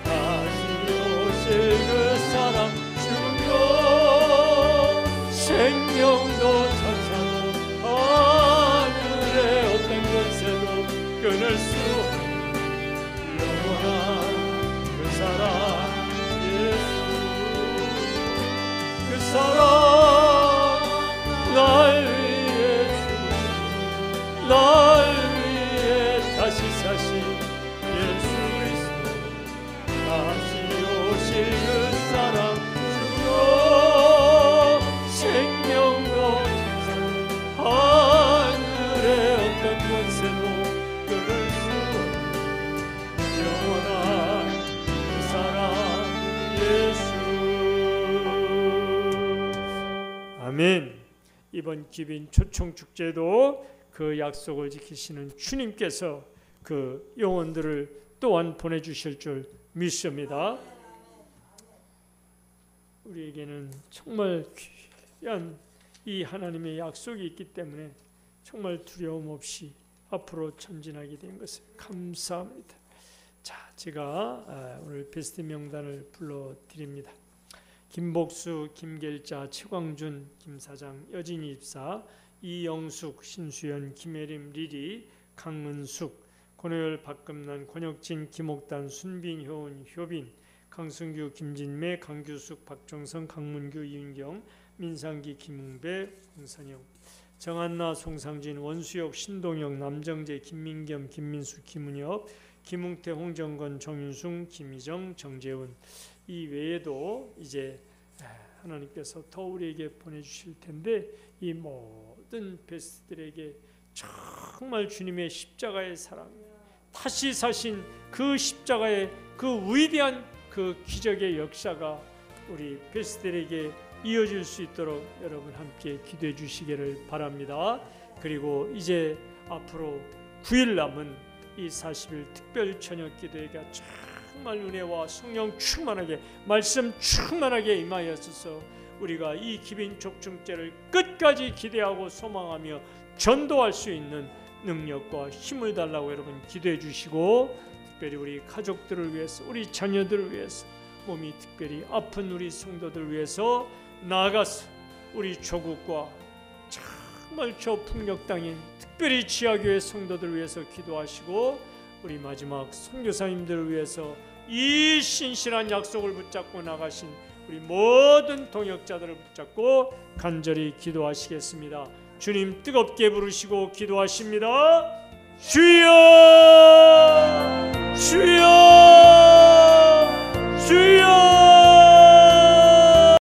B: 다시 오실 그 사랑 죽음도 생명도 천사도 하늘의 어떤 권세도 끊을 수 없는 영원한 그 사랑 예수 그 사랑 날 위해 날 위해 다시 사신 예수 그리스도 다시 오실 그 사랑 죽음도 생명도 천사도 하늘의 어떤 권세도 끊을 수 없는 영원한 그 사랑 예수. 아멘. 이번 기빈 초청 축제도 그 약속을 지키시는 주님께서 그 영혼들을 또한 보내주실 줄 믿습니다. 우리에게는 정말 귀한 이 하나님의 약속이 있기 때문에 정말 두려움 없이 앞으로 전진하게 된 것을 감사합니다. 자, 제가 오늘 베스트 명단을 불러드립니다. 김복수, 김길자, 최광준, 김사장, 여진이 집사, 이영숙, 신수연, 김혜림, 리리, 강은숙, 권호열, 박금난, 권혁진, 김옥단, 순빈, 효은, 효빈, 강승규, 김진매, 강규숙, 박정성, 강문규, 이윤경, 민상기, 김웅배, 홍선영, 정한나, 송상진, 원수혁, 신동혁, 남정재, 김민겸, 김민수, 김은엽, 김웅태, 홍정건, 정윤승, 김희정, 정재훈. 이 외에도 이제 하나님께서 더 우리에게 보내주실 텐데 이 모든 베스트들에게 정말 주님의 십자가의 사랑, 다시 사신 그 십자가의 그 위대한 그 기적의 역사가 우리 베스트들에게 이어질 수 있도록 여러분 함께 기도해 주시기를 바랍니다. 그리고 이제 앞으로 9일 남은 이 40일 특별 저녁 기도회가 정말 은혜와 성령 충만하게 말씀 충만하게 임하여서 우리가 이 기빈 족중제를 끝까지 기대하고 소망하며 전도할 수 있는 능력과 힘을 달라고 여러분 기도해 주시고, 특별히 우리 가족들을 위해서, 우리 자녀들을 위해서, 몸이 특별히 아픈 우리 성도들을 위해서 나아가서 우리 조국과 정말 저 풍력 땅인 특별히 지하교회 성도들을 위해서 기도하시고, 우리 마지막 선교사님들을 위해서 이 신실한 약속을 붙잡고 나가신 우리 모든 동역자들을 붙잡고 간절히 기도하시겠습니다. 주님 뜨겁게 부르시고 기도하십니다. 주여!